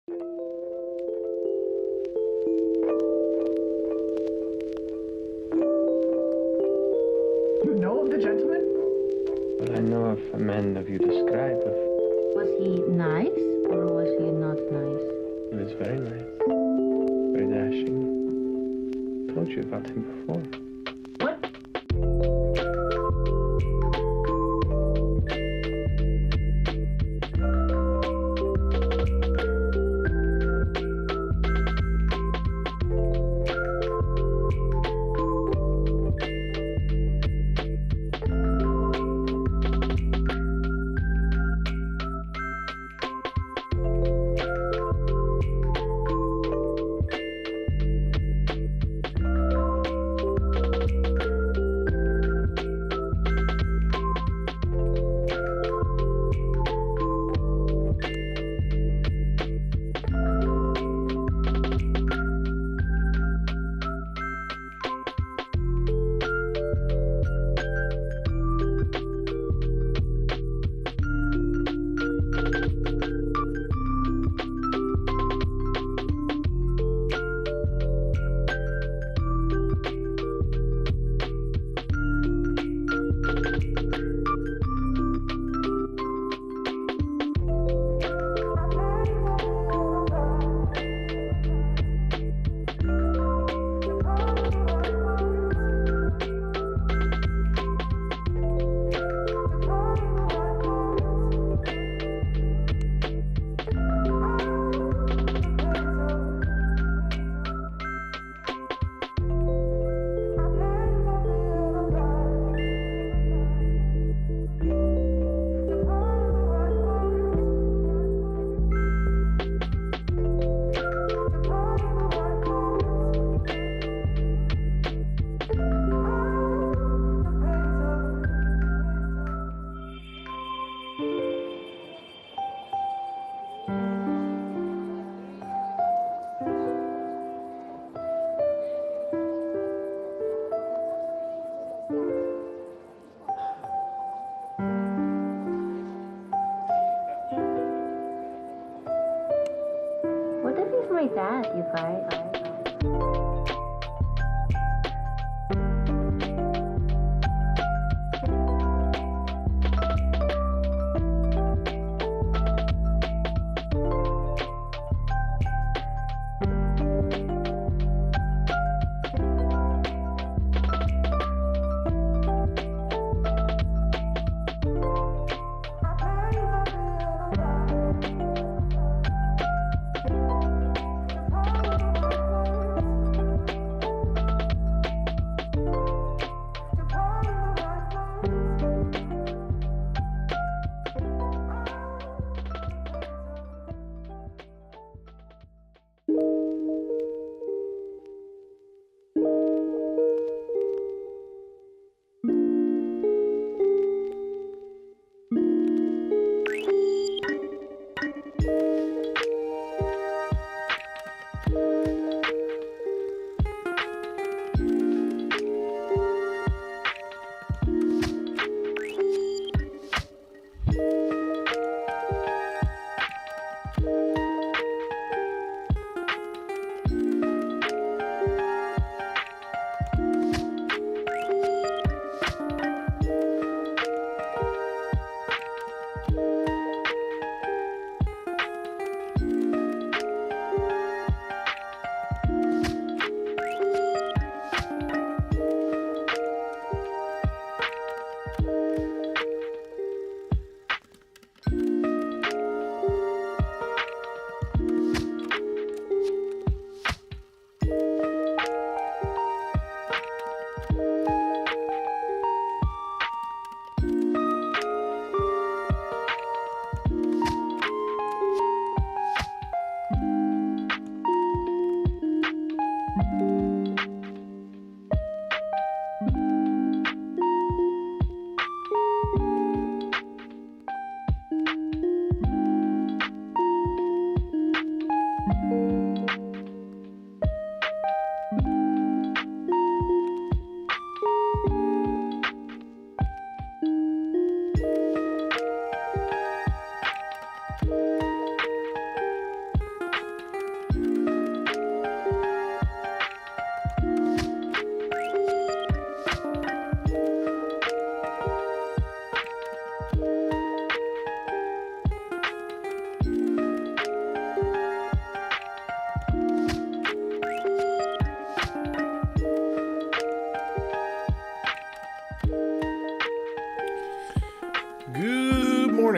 You know of the gentleman? Well, I know of a man of you describe. Was he nice or was he not nice? He was very nice, very dashing. Told you about him before. What? What if he's my dad, you guys?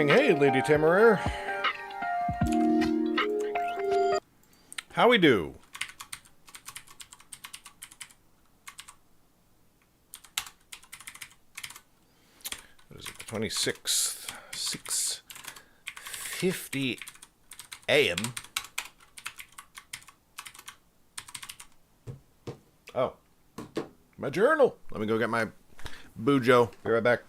morning. Hey, Lady Timmerer. How we do? What is it? The 26th. 6:50 a.m. Oh. My journal. Let me go get my Bujo. Be right back.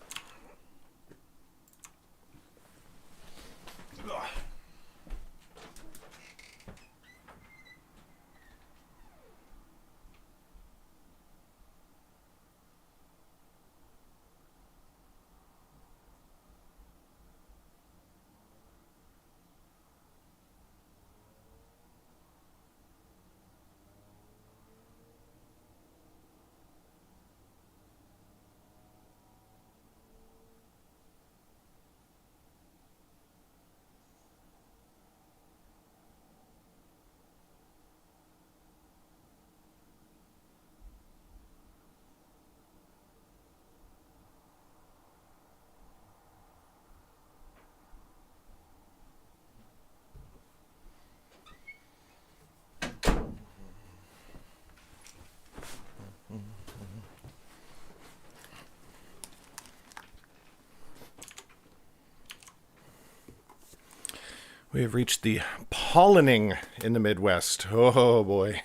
We have reached the pollinating in the Midwest. Oh boy.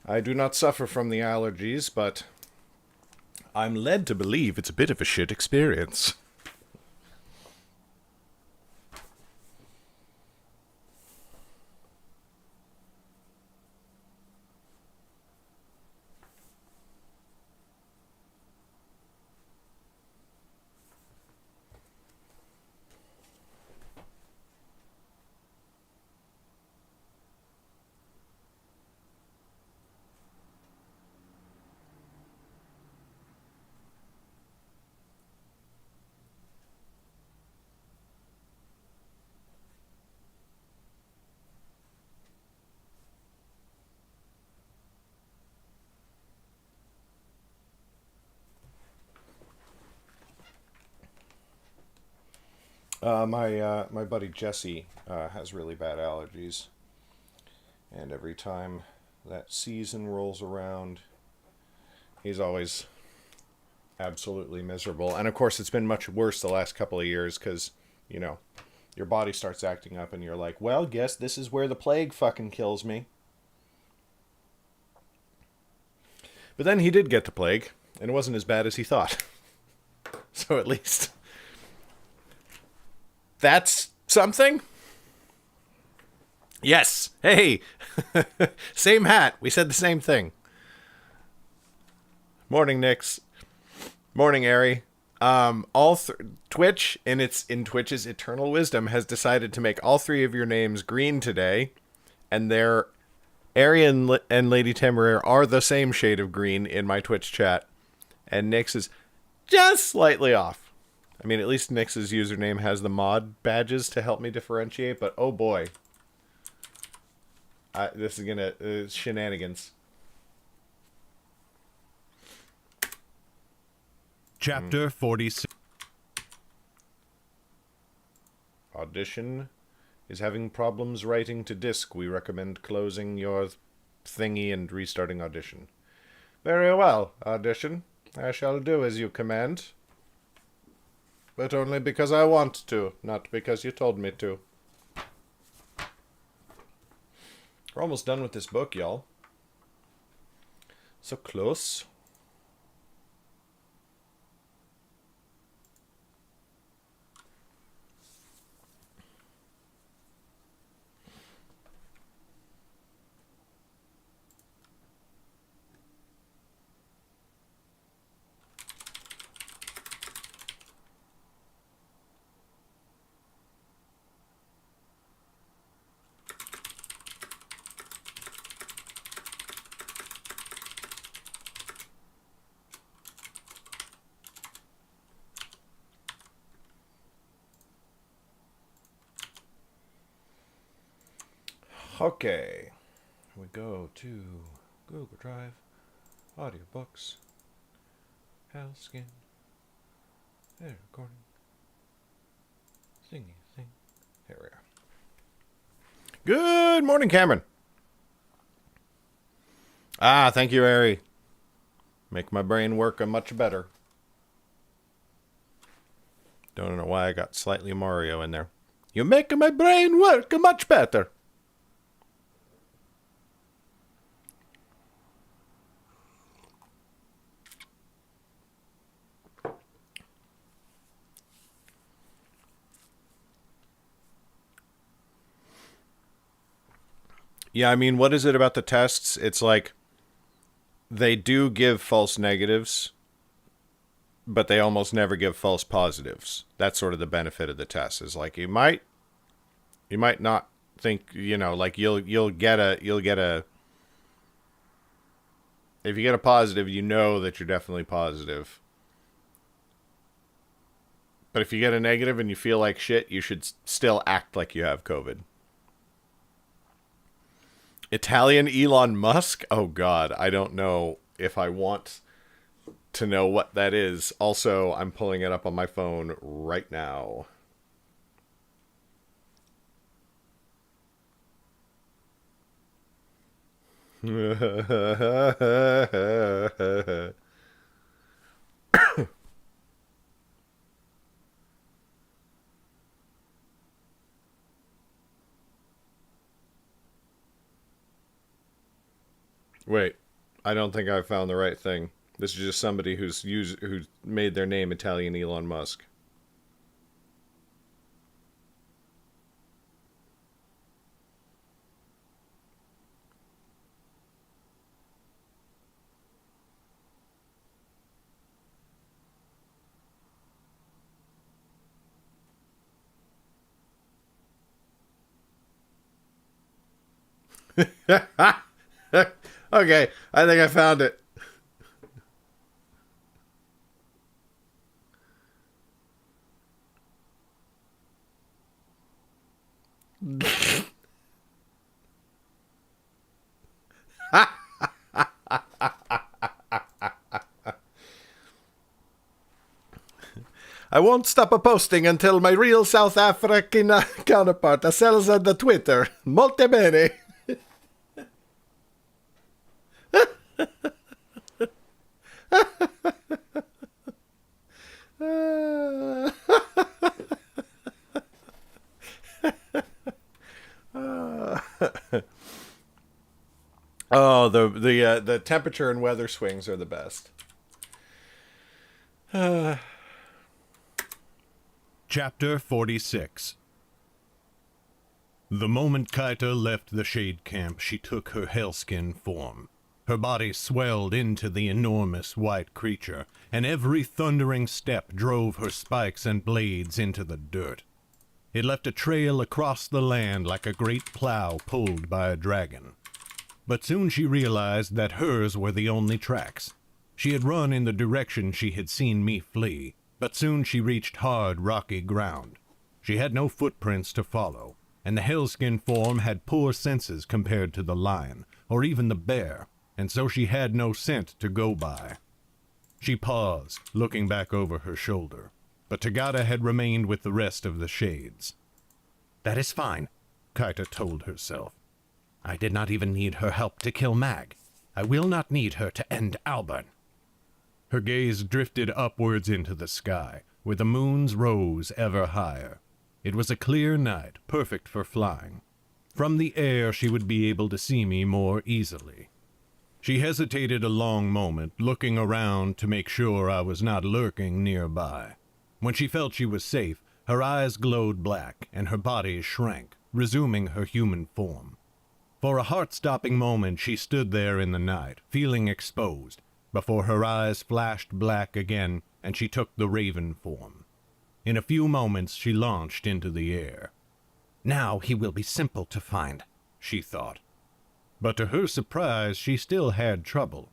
I do not suffer from the allergies, but I'm led to believe it's a bit of a shit experience. My buddy Jesse has really bad allergies, and every time that season rolls around, he's always absolutely miserable. And of course, it's been much worse the last couple of years because, you know, your body starts acting up, and you're like, well, guess this is where the plague fucking kills me. But then he did get the plague, and it wasn't as bad as he thought. So at least that's something. Yes. Hey. Same hat. We said the same thing. Morning, Nix. Morning, Ari. Twitch, in Twitch's eternal wisdom, has decided to make all three of your names green today, and they're Ari and Lady Temeraire are the same shade of green in my Twitch chat, and Nix is just slightly off. I mean, at least Nix's username has the mod badges to help me differentiate, but oh boy. This is gonna... shenanigans. Chapter 46. Audition is having problems writing to disk. We recommend closing your thingy and restarting Audition. Very well, Audition. I shall do as you command. But only because I want to, not because you told me to. We're almost done with this book, y'all. So close. Okay, we go to Google Drive, audiobooks, Halskin, recording, Thingy, thing. Here we are. Good morning, Cameron. Ah, thank you, Ari. Make my brain work a much better. Don't know why I got slightly Mario in there. You make my brain work a much better. Yeah, I mean, what is it about the tests? It's like they do give false negatives, but they almost never give false positives. That's sort of the benefit of the test. Is like you might not think, you know, like you'll get a if you get a positive, you know that you're definitely positive. But if you get a negative and you feel like shit, you should still act like you have COVID. Italian Elon Musk? Oh, God. I don't know if I want to know what that is. Also, I'm pulling it up on my phone right now. Wait, I don't think I found the right thing. This is just somebody who's made their name Italian Elon Musk. Okay, I think I found it. I won't stop a posting until my real South African counterpart sells on the Twitter. Molte bene. Oh, the temperature and weather swings are the best. Chapter 46. The moment Kaita left the shade camp, she took her hellskin form. Her body swelled into the enormous white creature, and every thundering step drove her spikes and blades into the dirt. It left a trail across the land like a great plow pulled by a dragon. But soon she realized that hers were the only tracks. She had run in the direction she had seen me flee, but soon she reached hard, rocky ground. She had no footprints to follow, and the hellskin form had poor senses compared to the lion, or even the bear, and so she had no scent to go by. She paused, looking back over her shoulder, but Tagada had remained with the rest of the shades. "That is fine," Kaita told herself. "I did not even need her help to kill Mag. I will not need her to end Alban." Her gaze drifted upwards into the sky, where the moons rose ever higher. It was a clear night, perfect for flying. From the air she would be able to see me more easily. She hesitated a long moment, looking around to make sure I was not lurking nearby. When she felt she was safe, her eyes glowed black, and her body shrank, resuming her human form. For a heart-stopping moment she stood there in the night, feeling exposed, before her eyes flashed black again, and she took the raven form. In a few moments she launched into the air. "Now he will be simple to find," she thought. But to her surprise, she still had trouble.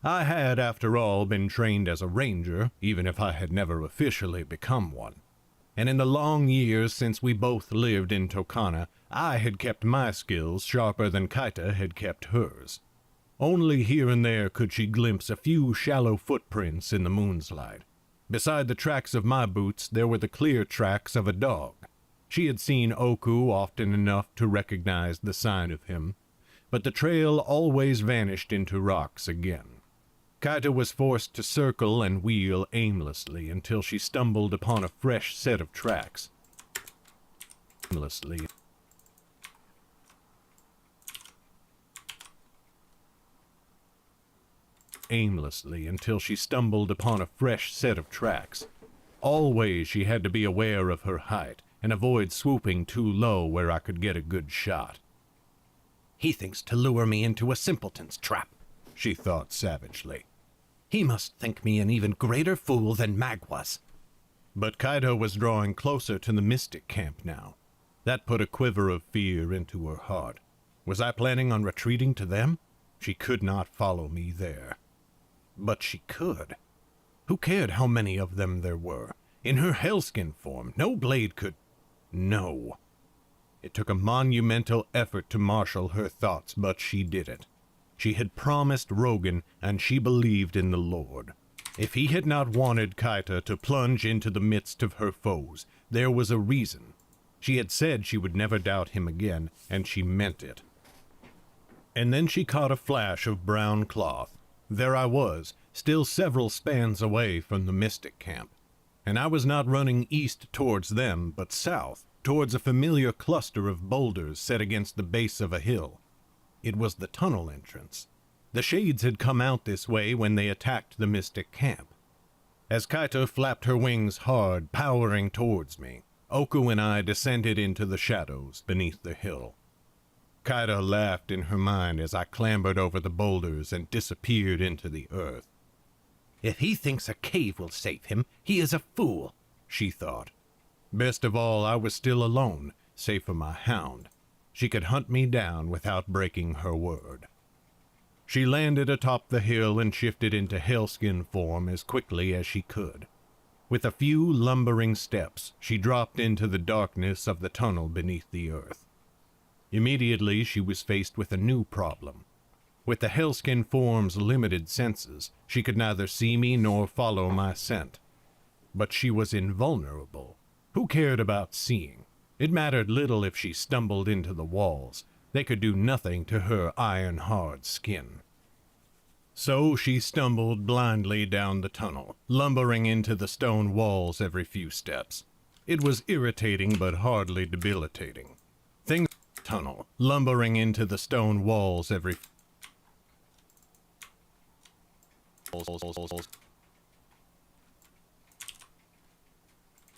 I had, after all, been trained as a ranger, even if I had never officially become one. And in the long years since we both lived in Tokana, I had kept my skills sharper than Kaita had kept hers. Only here and there could she glimpse a few shallow footprints in the moon's light. Beside the tracks of my boots, there were the clear tracks of a dog. She had seen Oku often enough to recognize the sign of him, but the trail always vanished into rocks again. Kaita was forced to circle and wheel aimlessly until she stumbled upon a fresh set of tracks. Aimlessly until she stumbled upon a fresh set of tracks. Always she had to be aware of her height and avoid swooping too low where I could get a good shot. "He thinks to lure me into a simpleton's trap," she thought savagely. "He must think me an even greater fool than Mag was." But Kaido was drawing closer to the mystic camp now. That put a quiver of fear into her heart. Was I planning on retreating to them? She could not follow me there. But she could. Who cared how many of them there were? In her hellskin form, no blade could... No. It took a monumental effort to marshal her thoughts, but she did it. She had promised Rogan, and she believed in the Lord. If he had not wanted Kaita to plunge into the midst of her foes, there was a reason. She had said she would never doubt him again, and she meant it. And then she caught a flash of brown cloth. There I was, still several spans away from the mystic camp. And I was not running east towards them, but south, towards a familiar cluster of boulders set against the base of a hill. It was the tunnel entrance. The Shades had come out this way when they attacked the mystic camp. As Kaito flapped her wings hard, powering towards me, Oku and I descended into the shadows beneath the hill. Kaito laughed in her mind as I clambered over the boulders and disappeared into the earth. "If he thinks a cave will save him, he is a fool," she thought. Best of all, I was still alone, save for my hound. She could hunt me down without breaking her word. She landed atop the hill and shifted into hellskin form as quickly as she could. With a few lumbering steps, she dropped into the darkness of the tunnel beneath the earth. Immediately, she was faced with a new problem. With the hellskin form's limited senses, she could neither see me nor follow my scent. But she was invulnerable. Who cared about seeing? It mattered little if she stumbled into the walls. They could do nothing to her iron-hard skin. So she stumbled blindly down the tunnel, lumbering into the stone walls every few steps. It was irritating but hardly debilitating. Tunnel, lumbering into the stone walls every...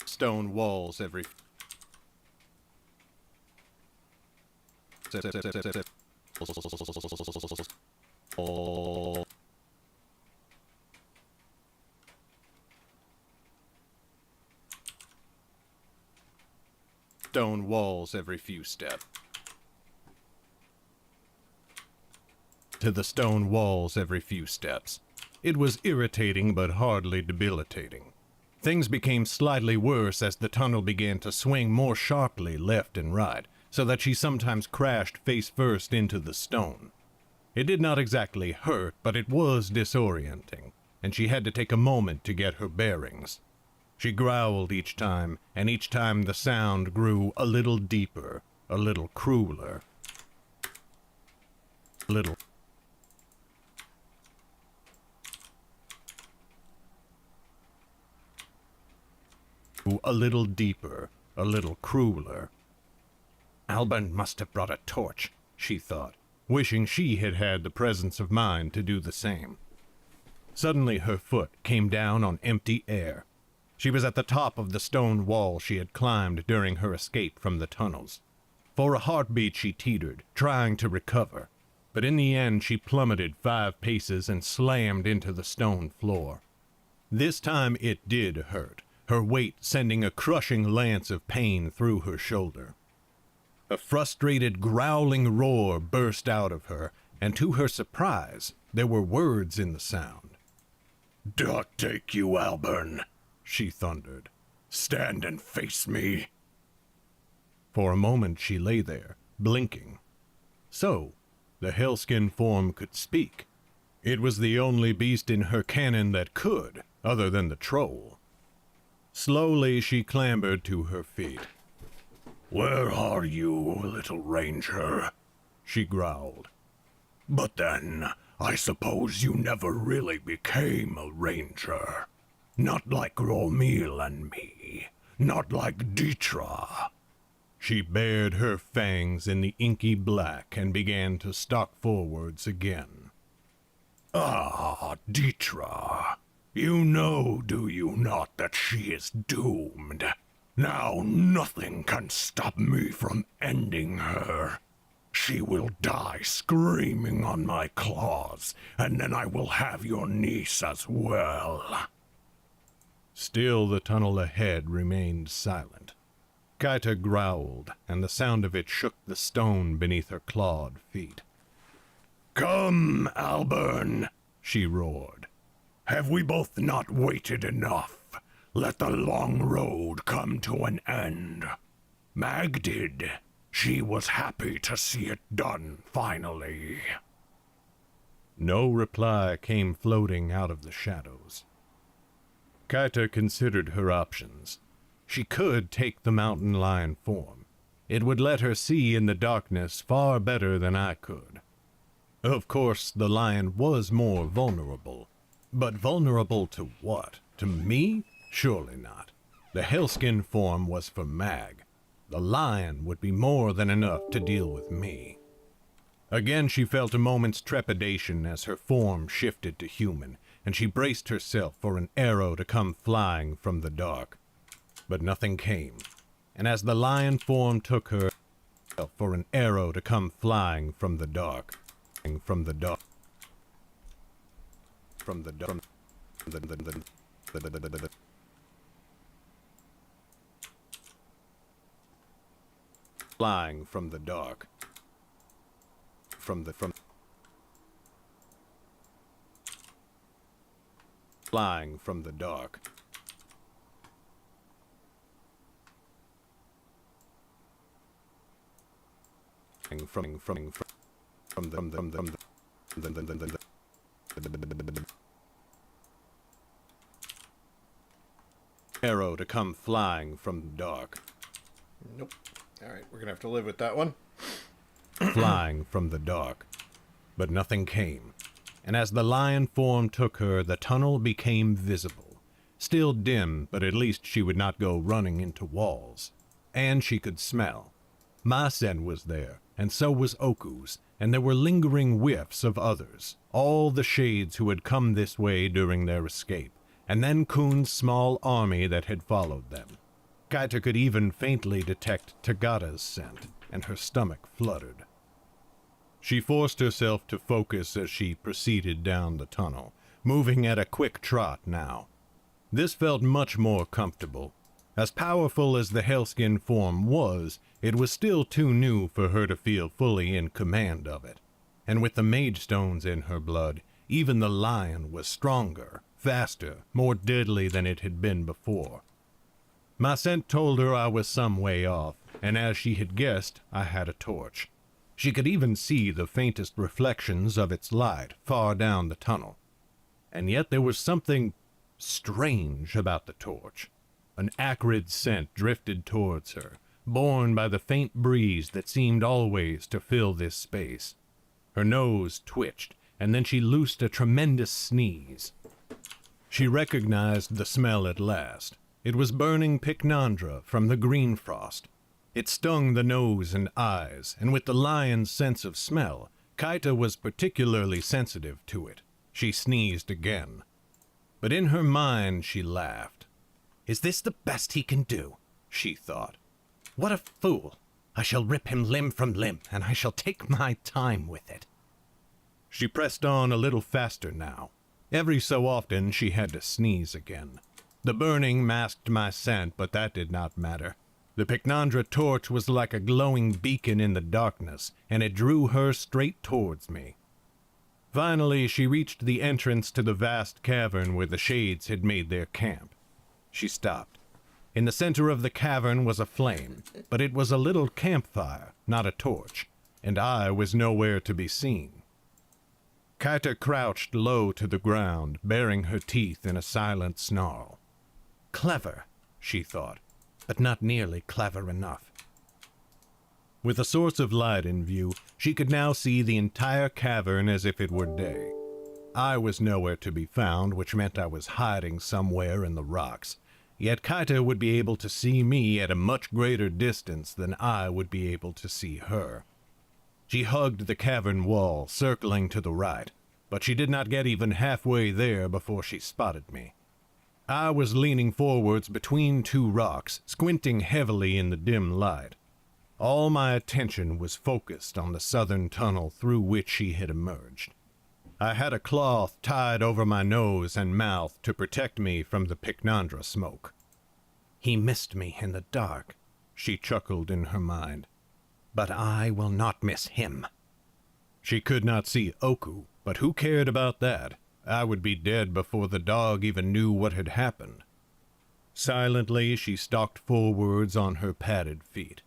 Stone walls every... Stone walls every few steps. To the stone walls every few steps. It was irritating but hardly debilitating. Things became slightly worse as the tunnel began to swing more sharply left and right, so that she sometimes crashed face first into the stone. It did not exactly hurt, but it was disorienting, and she had to take a moment to get her bearings. She growled each time, and each time the sound grew a little deeper, a little crueler. A little deeper, a little crueler. Albert must have brought a torch, she thought, wishing she had had the presence of mind to do the same. Suddenly her foot came down on empty air. She was at the top of the stone wall she had climbed during her escape from the tunnels. For a heartbeat she teetered, trying to recover, but in the end she plummeted 5 paces and slammed into the stone floor. This time it did hurt, her weight sending a crushing lance of pain through her shoulder. A frustrated, growling roar burst out of her, and to her surprise, there were words in the sound. "Dot take you, Albern," she thundered. "Stand and face me." For a moment she lay there, blinking. So, the hellskin form could speak. It was the only beast in her canon that could, other than the troll. Slowly she clambered to her feet. "Where are you, little ranger?" she growled. "But then, I suppose you never really became a ranger. Not like Romil and me. Not like Dietra." She bared her fangs in the inky black and began to stalk forwards again. "Ah, Dietra. You know, do you not, that she is doomed? Now nothing can stop me from ending her. She will die screaming on my claws, and then I will have your niece as well." Still the tunnel ahead remained silent. Kaita growled, and the sound of it shook the stone beneath her clawed feet. "Come, Alburn," she roared. "Have we both not waited enough? Let the long road come to an end. Mag did. She was happy to see it done, finally." No reply came floating out of the shadows. Kaita considered her options. She could take the mountain lion form. It would let her see in the darkness far better than I could. Of course, the lion was more vulnerable. But vulnerable to what? To me? Surely not. The hellskin form was for Mag. The lion would be more than enough to deal with me. Again she felt a moment's trepidation as her form shifted to human, and she braced herself for an arrow to come flying from the dark. But nothing came, and as the lion form took her, for an arrow to come flying from the dark, from the dark, from the dark, flying from the dark, flying from the dark. Arrow to come flying from the dark. Nope. Alright, we're gonna have to live with that one. Flying from the dark. But nothing came, and as the lion form took her, the tunnel became visible. Still dim, but at least she would not go running into walls. And she could smell. My scent was there, and so was Oku's, and there were lingering whiffs of others, all the shades who had come this way during their escape, and then Kuhn's small army that had followed them. Kaita could even faintly detect Tagata's scent, and her stomach fluttered. She forced herself to focus as she proceeded down the tunnel, moving at a quick trot now. This felt much more comfortable. As powerful as the hellskin form was, it was still too new for her to feel fully in command of it. And with the mage stones in her blood, even the lion was stronger, faster, more deadly than it had been before. My scent told her I was some way off, and as she had guessed, I had a torch. She could even see the faintest reflections of its light far down the tunnel. And yet there was something strange about the torch. An acrid scent drifted towards her, borne by the faint breeze that seemed always to fill this space. Her nose twitched, and then she loosed a tremendous sneeze. She recognized the smell at last. It was burning pycnandra from the green frost. It stung the nose and eyes, and with the lion's sense of smell, Kaita was particularly sensitive to it. She sneezed again. But in her mind she laughed. "Is this the best he can do?" she thought. "What a fool! I shall rip him limb from limb, and I shall take my time with it." She pressed on a little faster now. Every so often she had to sneeze again. The burning masked my scent, but that did not matter. The pycnandra torch was like a glowing beacon in the darkness, and it drew her straight towards me. Finally, she reached the entrance to the vast cavern where the shades had made their camp. She stopped. In the center of the cavern was a flame, but it was a little campfire, not a torch, and I was nowhere to be seen. Kaita crouched low to the ground, baring her teeth in a silent snarl. Clever, she thought, but not nearly clever enough. With a source of light in view, she could now see the entire cavern as if it were day. I was nowhere to be found, which meant I was hiding somewhere in the rocks. Yet Kaita would be able to see me at a much greater distance than I would be able to see her. She hugged the cavern wall, circling to the right, but she did not get even halfway there before she spotted me. I was leaning forwards between two rocks, squinting heavily in the dim light. All my attention was focused on the southern tunnel through which she had emerged. I had a cloth tied over my nose and mouth to protect me from the Pycnandra smoke. "He missed me in the dark," she chuckled in her mind. "But I will not miss him." She could not see Oku, but who cared about that? I would be dead before the dog even knew what had happened. Silently, she stalked forwards on her padded feet.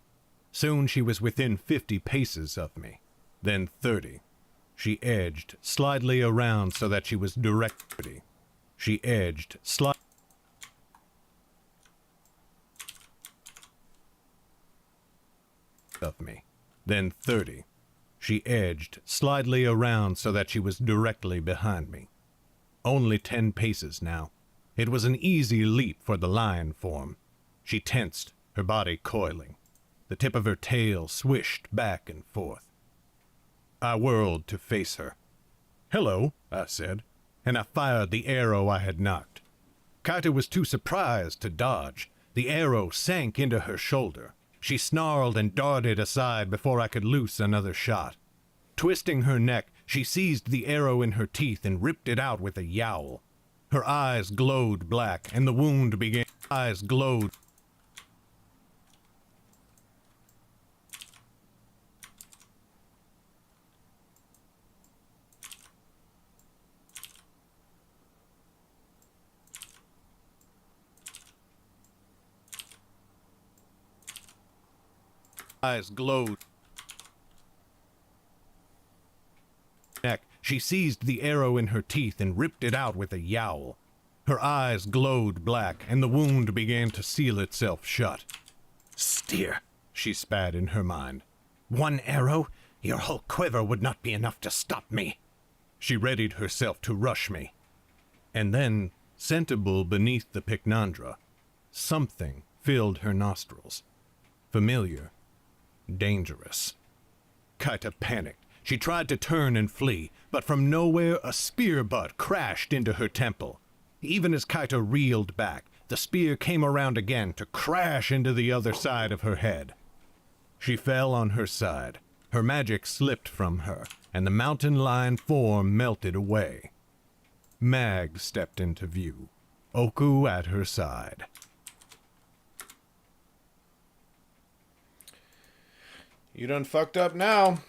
Soon she was within 50 paces of me, then 30. She edged slightly around so that she was directly. She edged slightly of me, then 30. She edged slightly around so that she was directly behind me. Only 10 paces now. It was an easy leap for the lion form. She tensed, her body coiling. The tip of her tail swished back and forth. I whirled to face her. "Hello," I said, and I fired the arrow I had knocked. Kaita was too surprised to dodge. The arrow sank into her shoulder. She snarled and darted aside before I could loose another shot. Twisting her neck, she seized the arrow in her teeth and ripped it out with a yowl. Her eyes glowed black, and the wound began. Eyes glowed. Eyes glowed. Neck. She seized the arrow in her teeth and ripped it out with a yowl. Her eyes glowed black, and the wound began to seal itself shut. "Steer," she spat in her mind. "One arrow? Your whole quiver would not be enough to stop me." She readied herself to rush me. And then, sentible beneath the Pycnandra, something filled her nostrils. Familiar. Dangerous. Kaita panicked. She tried to turn and flee, but from nowhere a spear butt crashed into her temple. Even as Kaita reeled back, the spear came around again to crash into the other side of her head. She fell on her side. Her magic slipped from her, and the mountain lion form melted away. Mag stepped into view, Oku at her side. You done fucked up now.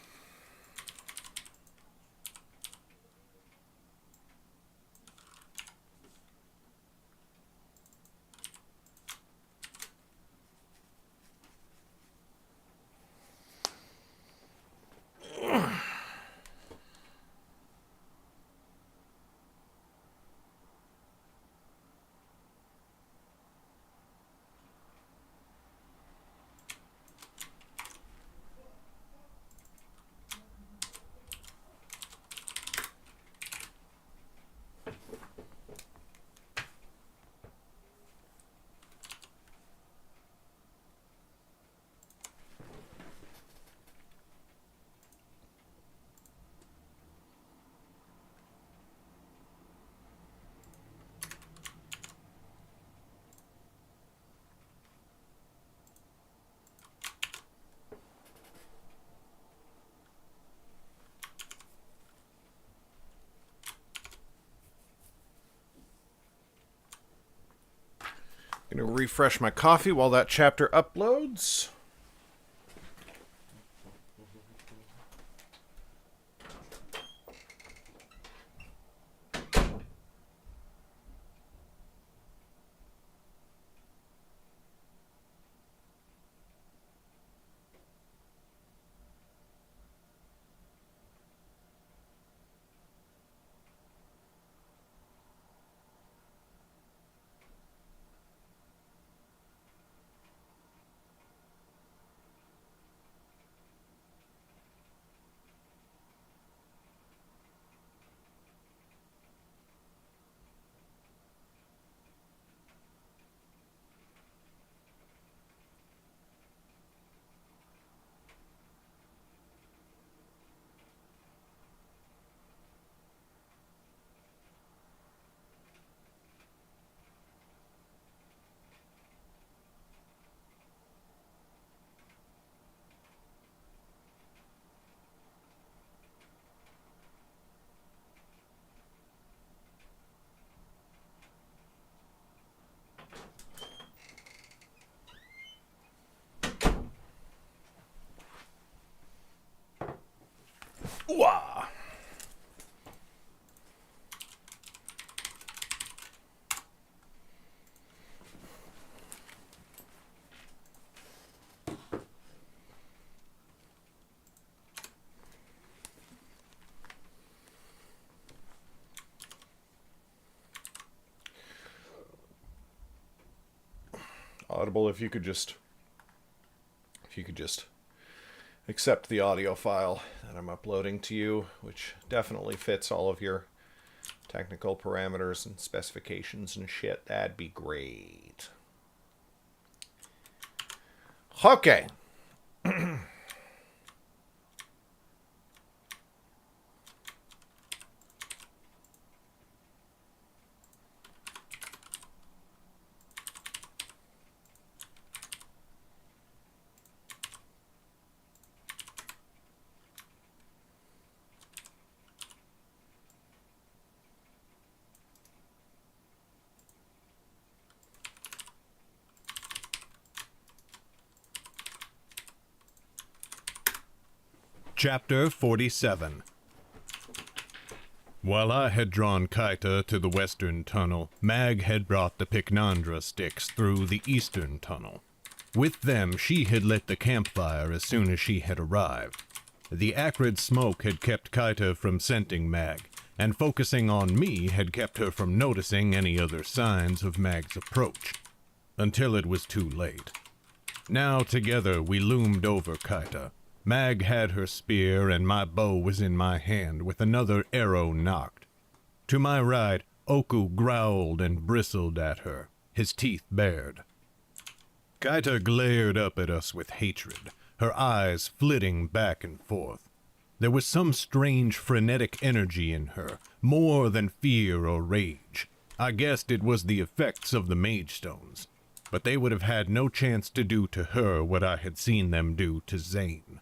Gonna refresh my coffee while that chapter uploads. Ooh-ah. Audible, if you could just accept the audio file that I'm uploading to you, which definitely fits all of your technical parameters and specifications and shit, that'd be great. Okay. Chapter 47. While I had drawn Kaita to the western tunnel, Mag had brought the Pycnandra sticks through the eastern tunnel. With them, she had lit the campfire as soon as she had arrived. The acrid smoke had kept Kaita from scenting Mag, and focusing on me had kept her from noticing any other signs of Mag's approach. Until it was too late. Now together we loomed over Kaita. Mag had her spear, and my bow was in my hand, with another arrow nocked. To my right, Oku growled and bristled at her, his teeth bared. Kaita glared up at us with hatred, her eyes flitting back and forth. There was some strange frenetic energy in her, more than fear or rage. I guessed it was the effects of the mage stones, but they would have had no chance to do to her what I had seen them do to Zane.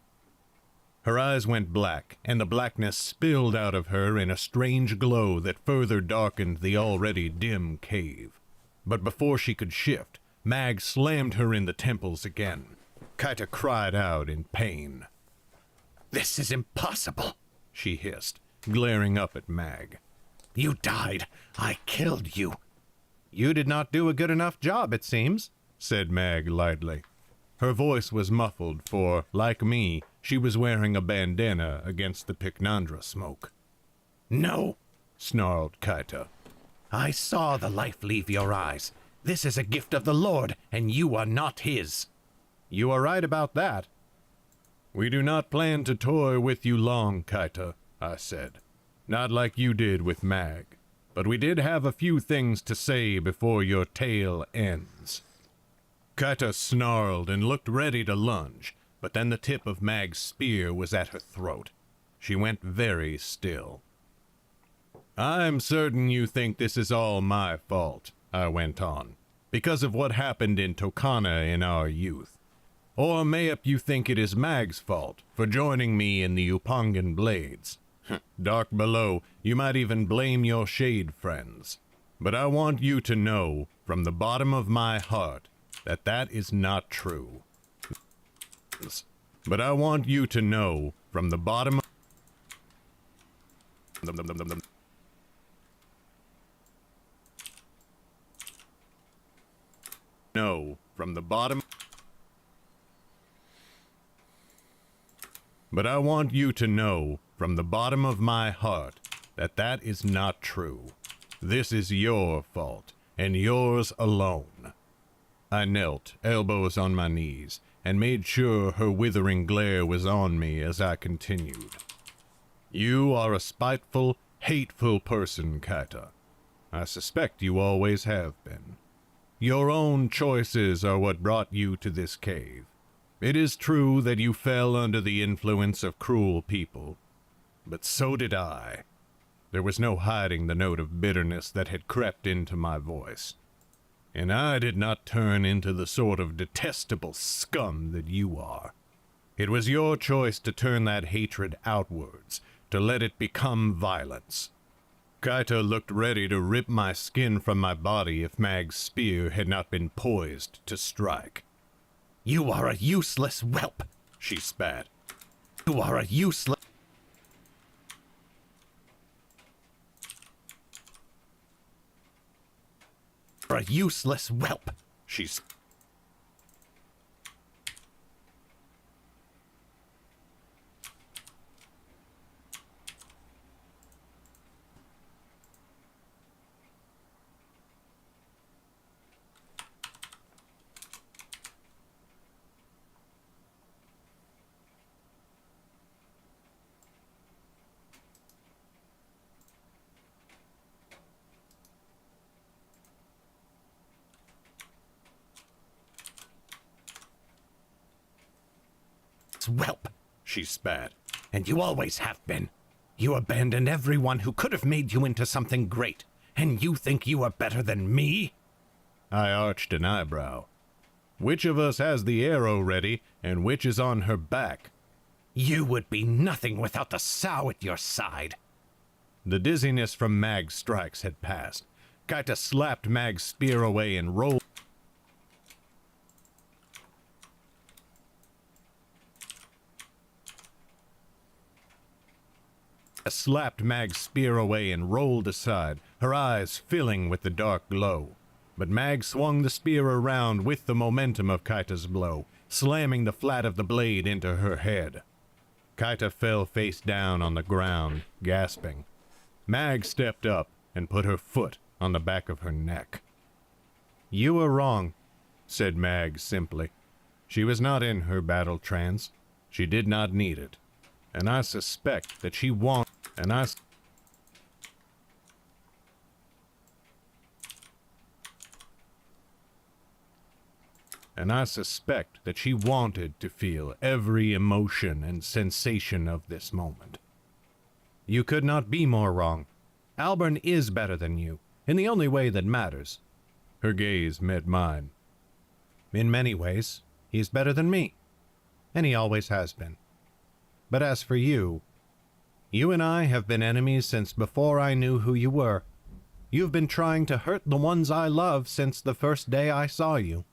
Her eyes went black, and the blackness spilled out of her in a strange glow that further darkened the already dim cave. But before she could shift, Mag slammed her in the temples again. Kaita cried out in pain. "This is impossible," she hissed, glaring up at Mag. "You died. I killed you." "You did not do a good enough job, it seems," said Mag lightly. Her voice was muffled, for, like me, she was wearing a bandana against the Pycnandra smoke. "No," snarled Kaita. "I saw the life leave your eyes. This is a gift of the Lord, and you are not his." "You are right about that." "We do not plan to toy with you long, Kaita," I said. "Not like you did with Mag. But we did have a few things to say before your tale ends." Kaita snarled and looked ready to lunge, but then the tip of Mag's spear was at her throat. She went very still. "I'm certain you think this is all my fault," I went on, "because of what happened in Tokana in our youth. Or mayhap you think it is Mag's fault for joining me in the Upangan Blades. Dark below, you might even blame your shade friends. But I want you to know, from the bottom of my heart, that that is not true. But I want you to know, from the bottom of... No, from the bottom... But I want you to know, from the bottom of my heart, that that is not true. This is your fault, and yours alone." I knelt, elbows on my knees, and made sure her withering glare was on me as I continued. "You are a spiteful, hateful person, Kaita. I suspect you always have been. Your own choices are what brought you to this cave. It is true that you fell under the influence of cruel people, but so did I." There was no hiding the note of bitterness that had crept into my voice. "And I did not turn into the sort of detestable scum that you are. It was your choice to turn that hatred outwards, to let it become violence." Kaita looked ready to rip my skin from my body if Mag's spear had not been poised to strike. "You are a useless whelp," she spat. "You are a useless..." a useless whelp, she's... whelp, she spat. And you always have been. You abandoned everyone who could have made you into something great, and you think you are better than me? I arched an eyebrow. Which of us has the arrow ready, and which is on her back? You would be nothing without the sow at your side. The dizziness from Mag's strikes had passed. Kaita slapped Mag's spear away and rolled. Slapped Mag's spear away and rolled aside, her eyes filling with the dark glow. But Mag swung the spear around with the momentum of Kaita's blow, slamming the flat of the blade into her head. Kaita fell face down on the ground, gasping. Mag stepped up and put her foot on the back of her neck. You were wrong, said Mag simply. She was not in her battle trance. She did not need it. And I suspect that she wanted... And I suspect that she wanted to feel every emotion and sensation of this moment. You could not be more wrong. Alburn is better than you, in the only way that matters. Her gaze met mine. In many ways, he's better than me, and he always has been. But as for you, you and I have been enemies since before I knew who you were. You've been trying to hurt the ones I love since the first day I saw you.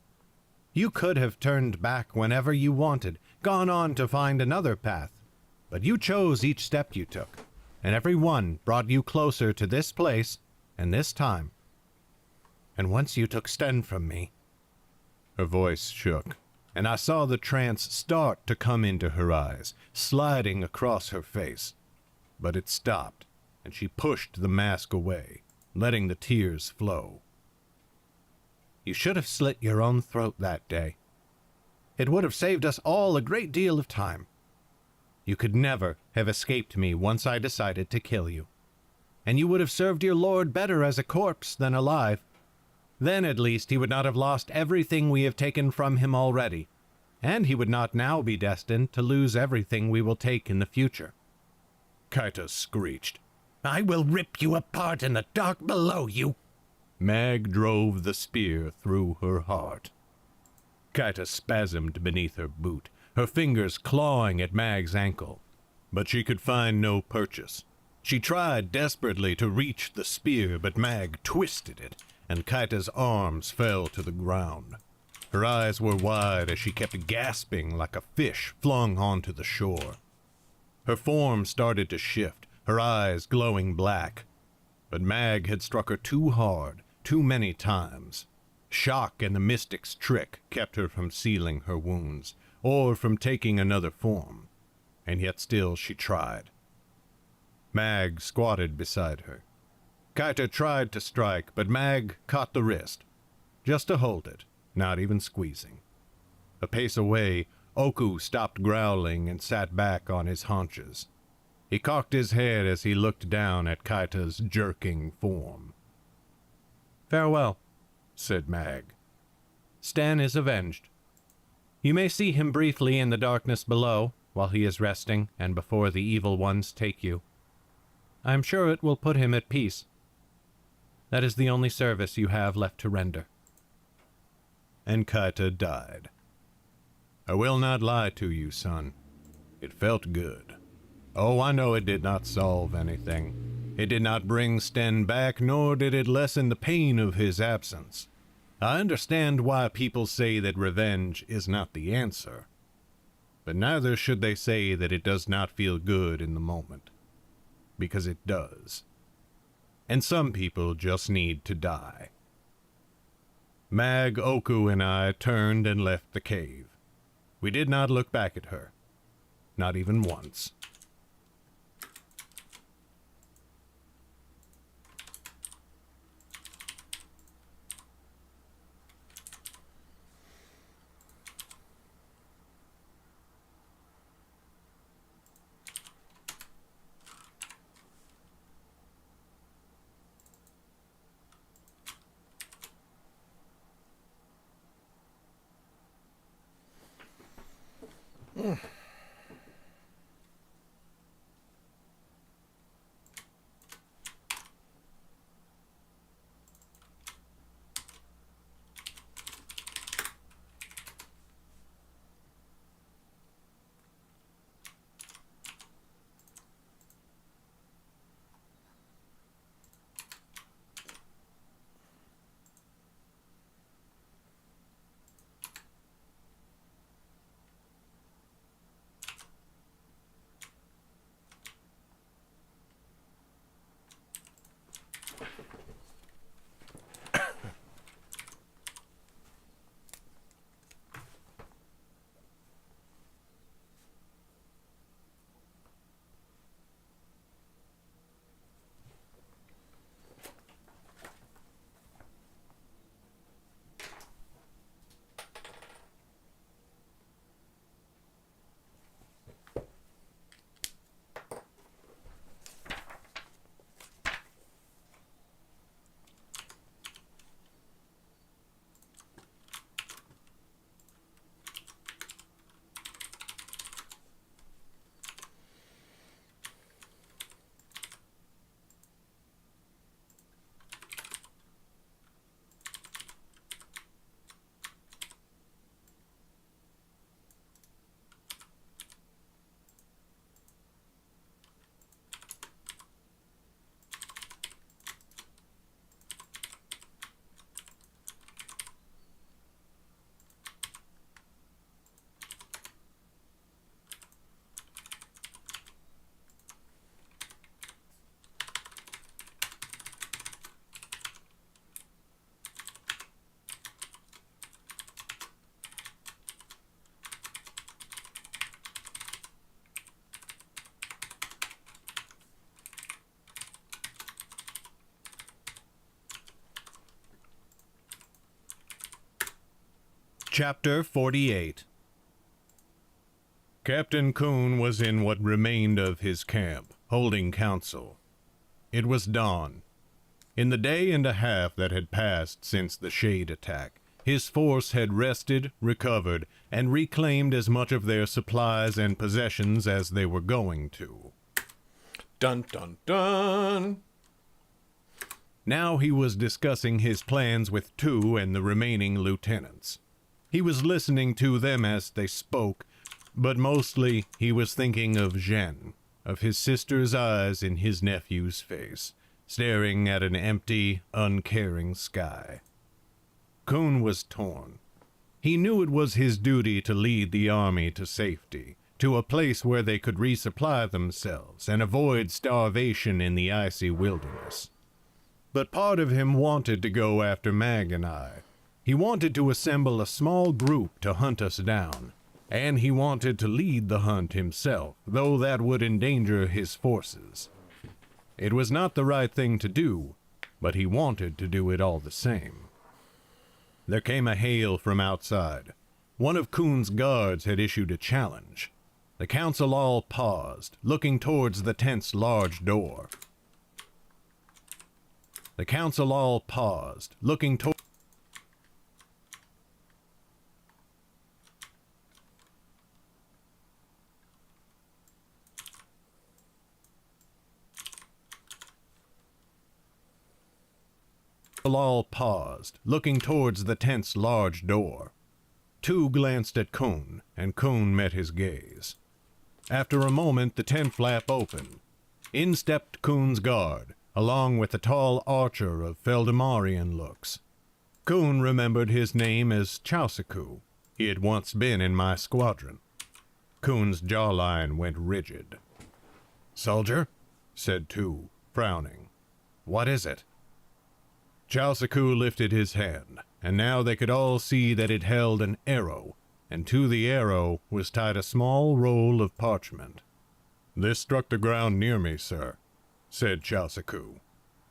You could have turned back whenever you wanted, gone on to find another path, but you chose each step you took, and every one brought you closer to this place and this time. And once you took Sten from me... Her voice shook, and I saw the trance start to come into her eyes, sliding across her face. But it stopped, and she pushed the mask away, letting the tears flow. You should have slit your own throat that day. It would have saved us all a great deal of time. You could never have escaped me once I decided to kill you. And you would have served your lord better as a corpse than alive. Then at least he would not have lost everything we have taken from him already, and he would not now be destined to lose everything we will take in the future. Kaita screeched. I will rip you apart in the dark below you. Mag drove the spear through her heart. Kaita spasmed beneath her boot, her fingers clawing at Mag's ankle. But she could find no purchase. She tried desperately to reach the spear, but Mag twisted it, and Kaita's arms fell to the ground. Her eyes were wide as she kept gasping like a fish flung onto the shore. Her form started to shift, her eyes glowing black. But Mag had struck her too hard, too many times. Shock and the mystic's trick kept her from sealing her wounds, or from taking another form. And yet still she tried. Mag squatted beside her. Kaita tried to strike, but Mag caught the wrist, just to hold it, not even squeezing. A pace away, Oku stopped growling and sat back on his haunches. He cocked his head as he looked down at Kaita's jerking form. Farewell, said Mag. Stan is avenged. You may see him briefly in the darkness below, while he is resting and before the evil ones take you. I am sure it will put him at peace. That is the only service you have left to render. And Kaita died. I will not lie to you, son. It felt good. Oh, I know it did not solve anything. It did not bring Sten back, nor did it lessen the pain of his absence. I understand why people say that revenge is not the answer. But neither should they say that it does not feel good in the moment. Because it does. And some people just need to die. Mag, Oku, and I turned and left the cave. We did not look back at her. Not even once. Chapter 48. Captain Coon was in what remained of his camp, holding council. It was dawn. In the day and a half that had passed since the Shade attack, his force had rested, recovered, and reclaimed as much of their supplies and possessions as they were going to. Dun dun dun! Now he was discussing his plans with two and the remaining lieutenants. He was listening to them as they spoke, but mostly he was thinking of Jeanne, of his sister's eyes in his nephew's face, staring at an empty, uncaring sky. Coon was torn. He knew it was his duty to lead the army to safety, to a place where they could resupply themselves and avoid starvation in the icy wilderness. But part of him wanted to go after Mag and I. He wanted to assemble a small group to hunt us down, and he wanted to lead the hunt himself, though that would endanger his forces. It was not the right thing to do, but he wanted to do it all the same. There came a hail from outside. One of Coon's guards had issued a challenge. The council all paused, looking towards the tent's large door. The council all paused, looking towards the tent's large door. Two glanced at Coon, and Coon met his gaze. After a moment, the tent flap opened. In stepped Coon's guard, along with a tall archer of Feldemarian looks. Coon remembered his name as Chausiku. He had once been in my squadron. Coon's jawline went rigid. "Soldier," said Tu, frowning. "What is it?" Chausiku lifted his hand. and now they could all see that it held an arrow, and to the arrow was tied a small roll of parchment. "This struck the ground near me, sir," said Chausaku.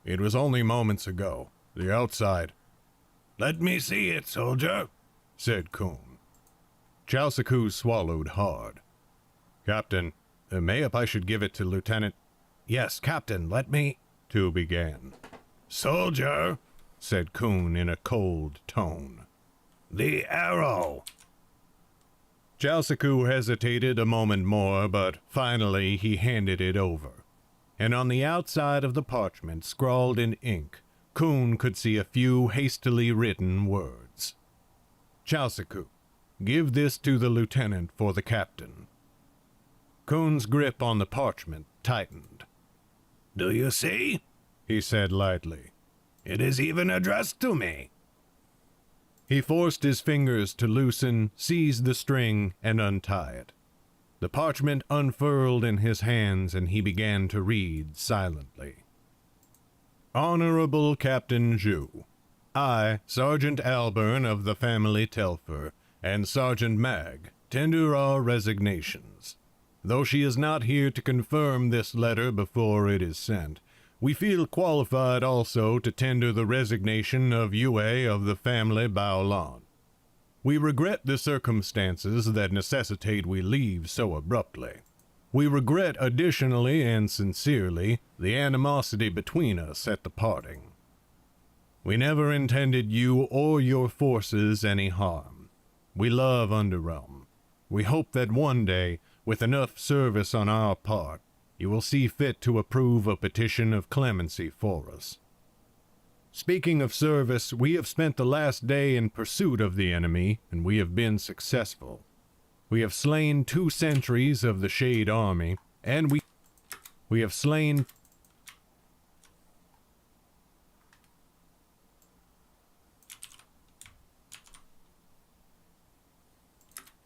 "It was only moments ago. The outside—" "Let me see it, soldier," said Kuhn. Chausaku swallowed hard. "Captain, mayhap I should give it to Lieutenant—" "Yes, Captain, let me—" Tu began. "Soldier," said Kuhn in a cold tone. "The arrow." Chausaku hesitated a moment more, but finally he handed it over. And on the outside of the parchment, scrawled in ink, Kuhn could see a few hastily written words. "Chausaku, give this to the lieutenant for the captain." Kuhn's grip on the parchment tightened. "Do you see?" he said lightly. "It is even addressed to me." He forced his fingers to loosen, seized the string, and untie it. The parchment unfurled in his hands, and he began to read silently. "Honorable Captain Zhu, I, Sergeant Alburn of the family Telfer, and Sergeant Mag, tender our resignations. Though she is not here to confirm this letter before it is sent, we feel qualified also to tender the resignation of Yue of the family Baolan. We regret the circumstances that necessitate we leave so abruptly. We regret additionally and sincerely the animosity between us at the parting. We never intended you or your forces any harm. We love Underrealm. We hope that one day, with enough service on our part, you will see fit to approve a petition of clemency for us. Speaking of service, we have spent the last day in pursuit of the enemy, and we have been successful. We have slain 2 sentries of the Shade Army, and we have slain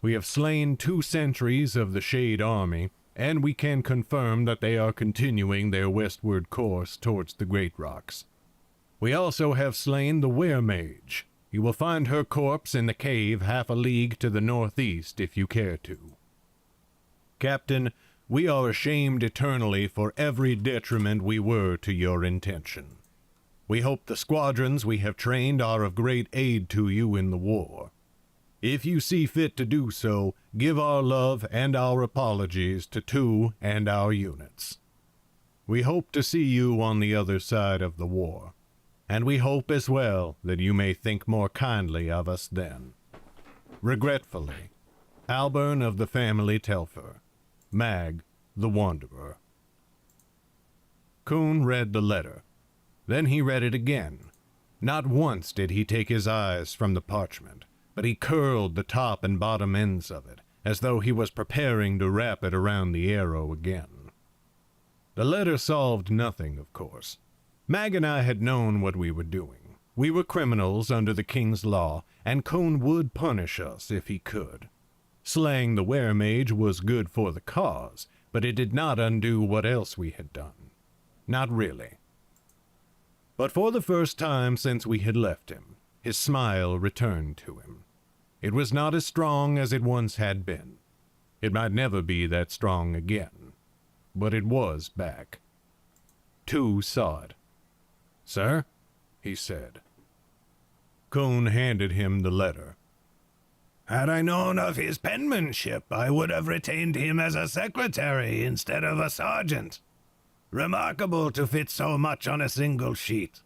We have slain 2 sentries of the Shade Army, and we can confirm that they are continuing their westward course towards the Great Rocks. We also have slain the Were-Mage. You will find her corpse in the cave half a league to the northeast if you care to. Captain, we are ashamed eternally for every detriment we were to your intention. We hope the squadrons we have trained are of great aid to you in the war. If you see fit to do so, give our love and our apologies to Tu and our units. We hope to see you on the other side of the war, and we hope as well that you may think more kindly of us then. Regretfully, Alburn of the family Telfer, Mag, the Wanderer." Kuhn read the letter. Then he read it again. Not once did he take his eyes from the parchment, but he curled the top and bottom ends of it, as though he was preparing to wrap it around the arrow again. The letter solved nothing, of course. Mag and I had known what we were doing. We were criminals under the king's law, and Kuhn would punish us if he could. Slaying the Were-Mage was good for the cause, but it did not undo what else we had done. Not really. But for the first time since we had left him, his smile returned to him. It was not as strong as it once had been. It might never be that strong again, but it was back. Tu saw it. "Sir?" he said. Kuhn handed him the letter. "Had I known of his penmanship, I would have retained him as a secretary instead of a sergeant. Remarkable to fit so much on a single sheet.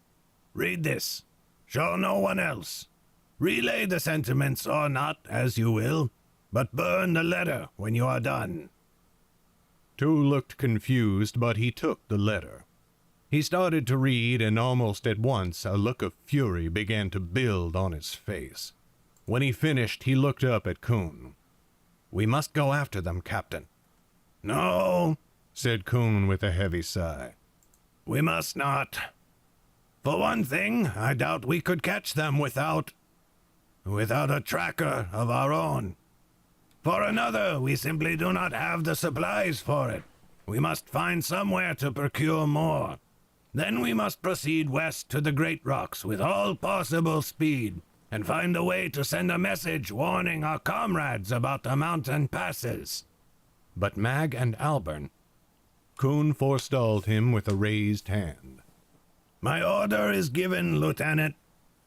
Read this. Show no one else. Relay the sentiments or not, as you will, but burn the letter when you are done." Tu looked confused, but he took the letter. He started to read, and almost at once a look of fury began to build on his face. When he finished, he looked up at Kuhn. "We must go after them, Captain." "No," said Kuhn with a heavy sigh. "We must not. For one thing, I doubt we could catch them without a tracker of our own. For another, we simply do not have the supplies for it. We must find somewhere to procure more. Then we must proceed west to the Great Rocks with all possible speed, and find a way to send a message warning our comrades about the mountain passes. But Mag and Albern. Kuhn forestalled him with a raised hand. My order is given, Lieutenant.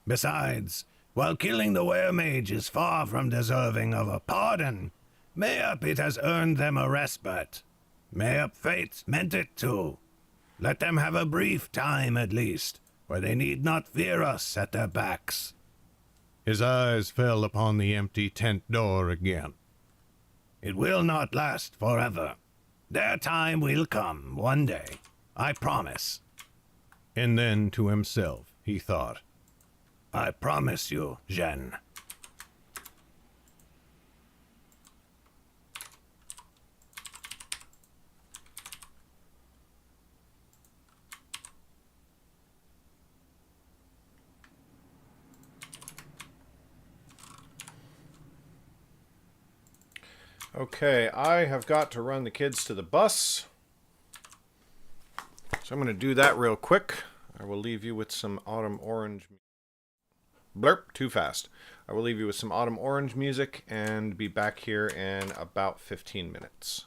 Besides, while killing the were-mage is far from deserving of a pardon, mayhap it has earned them a respite. Mayhap fate meant it to. Let them have a brief time at least, where they need not fear us at their backs. His eyes fell upon the empty tent door again. It will not last forever. Their time will come one day, I promise. And then to himself he thought, I promise you, Jen. Okay, I have got to run the kids to the bus. So I'm going to do that real quick. I will leave you with some Autumn Orange. Blurp, too fast. I will leave you with some Autumn Orange music and be back here in about 15 minutes.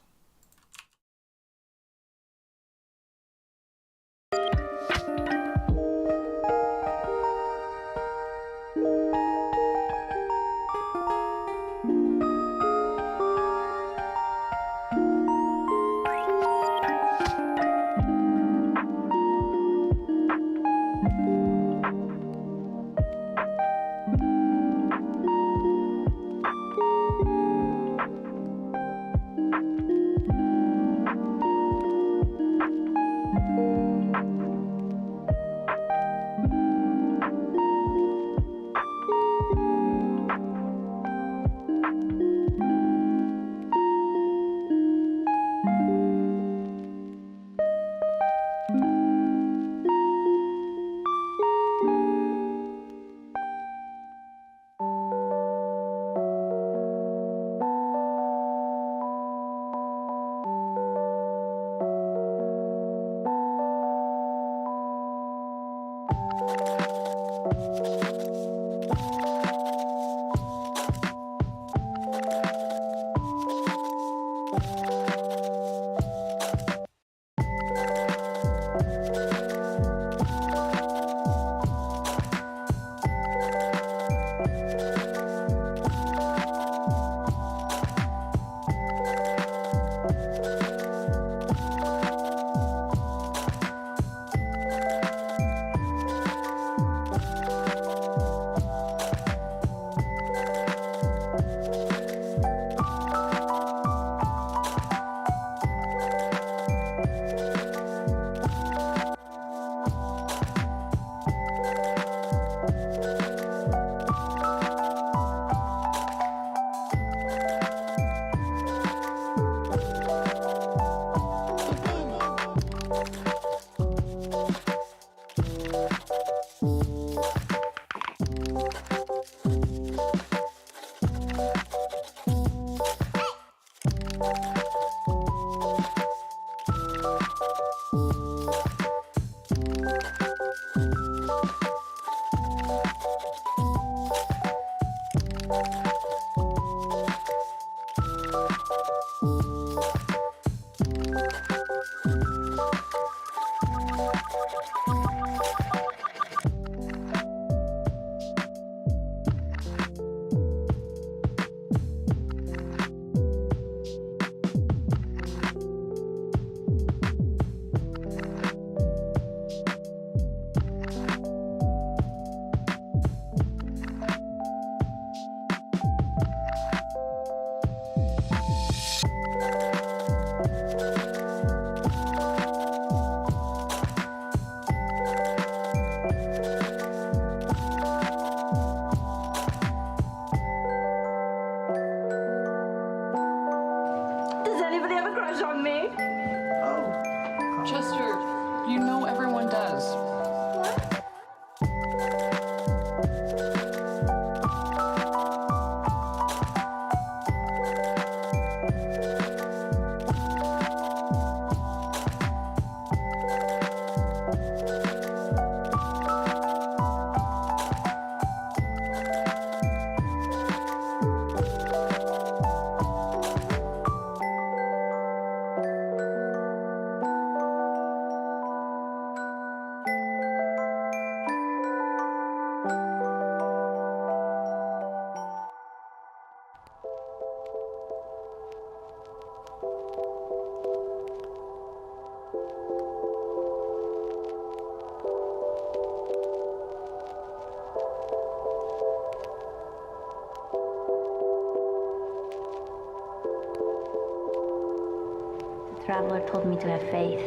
traveler told me to have faith.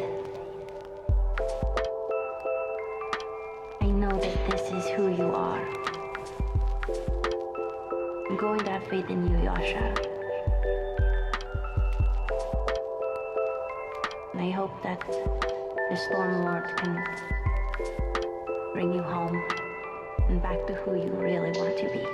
I know that this is who you are. I'm going to have faith in you, Yasha. And I hope that the Storm Lord can bring you home and back to who you really want to be.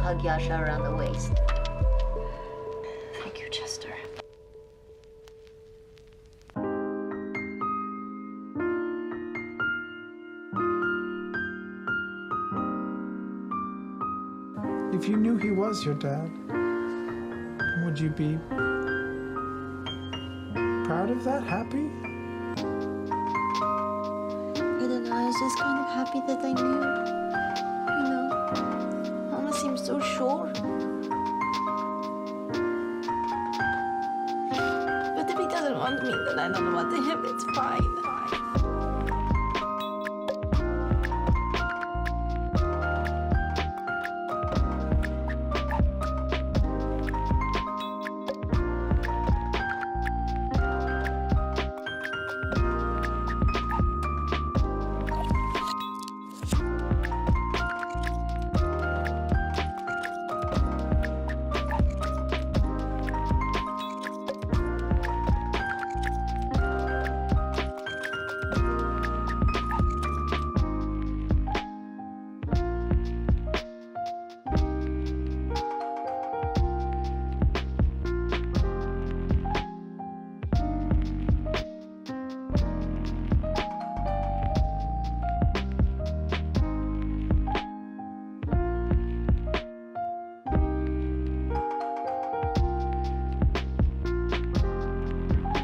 Hug Yasha around the waist. Thank you, Chester. If you knew he was your dad, would you be proud of that? Happy? I don't know, I was just kind of happy that I knew. You know, Mama seems so sure. But if he doesn't want me, then I don't want him. It's fine.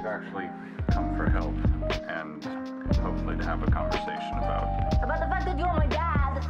Actually come for help and hopefully to have a conversation about the fact that you're my dad.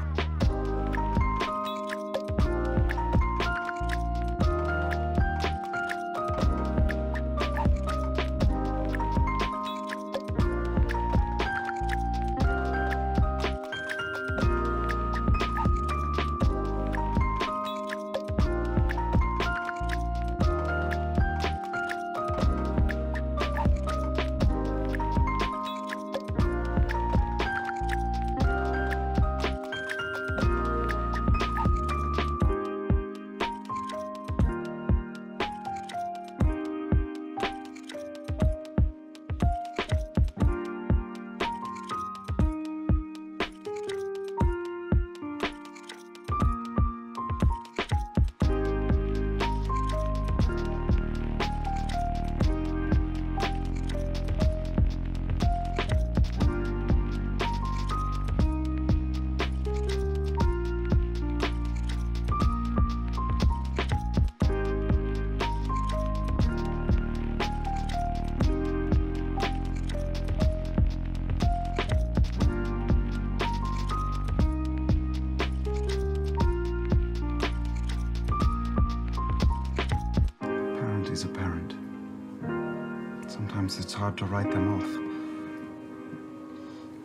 it's hard to write them off.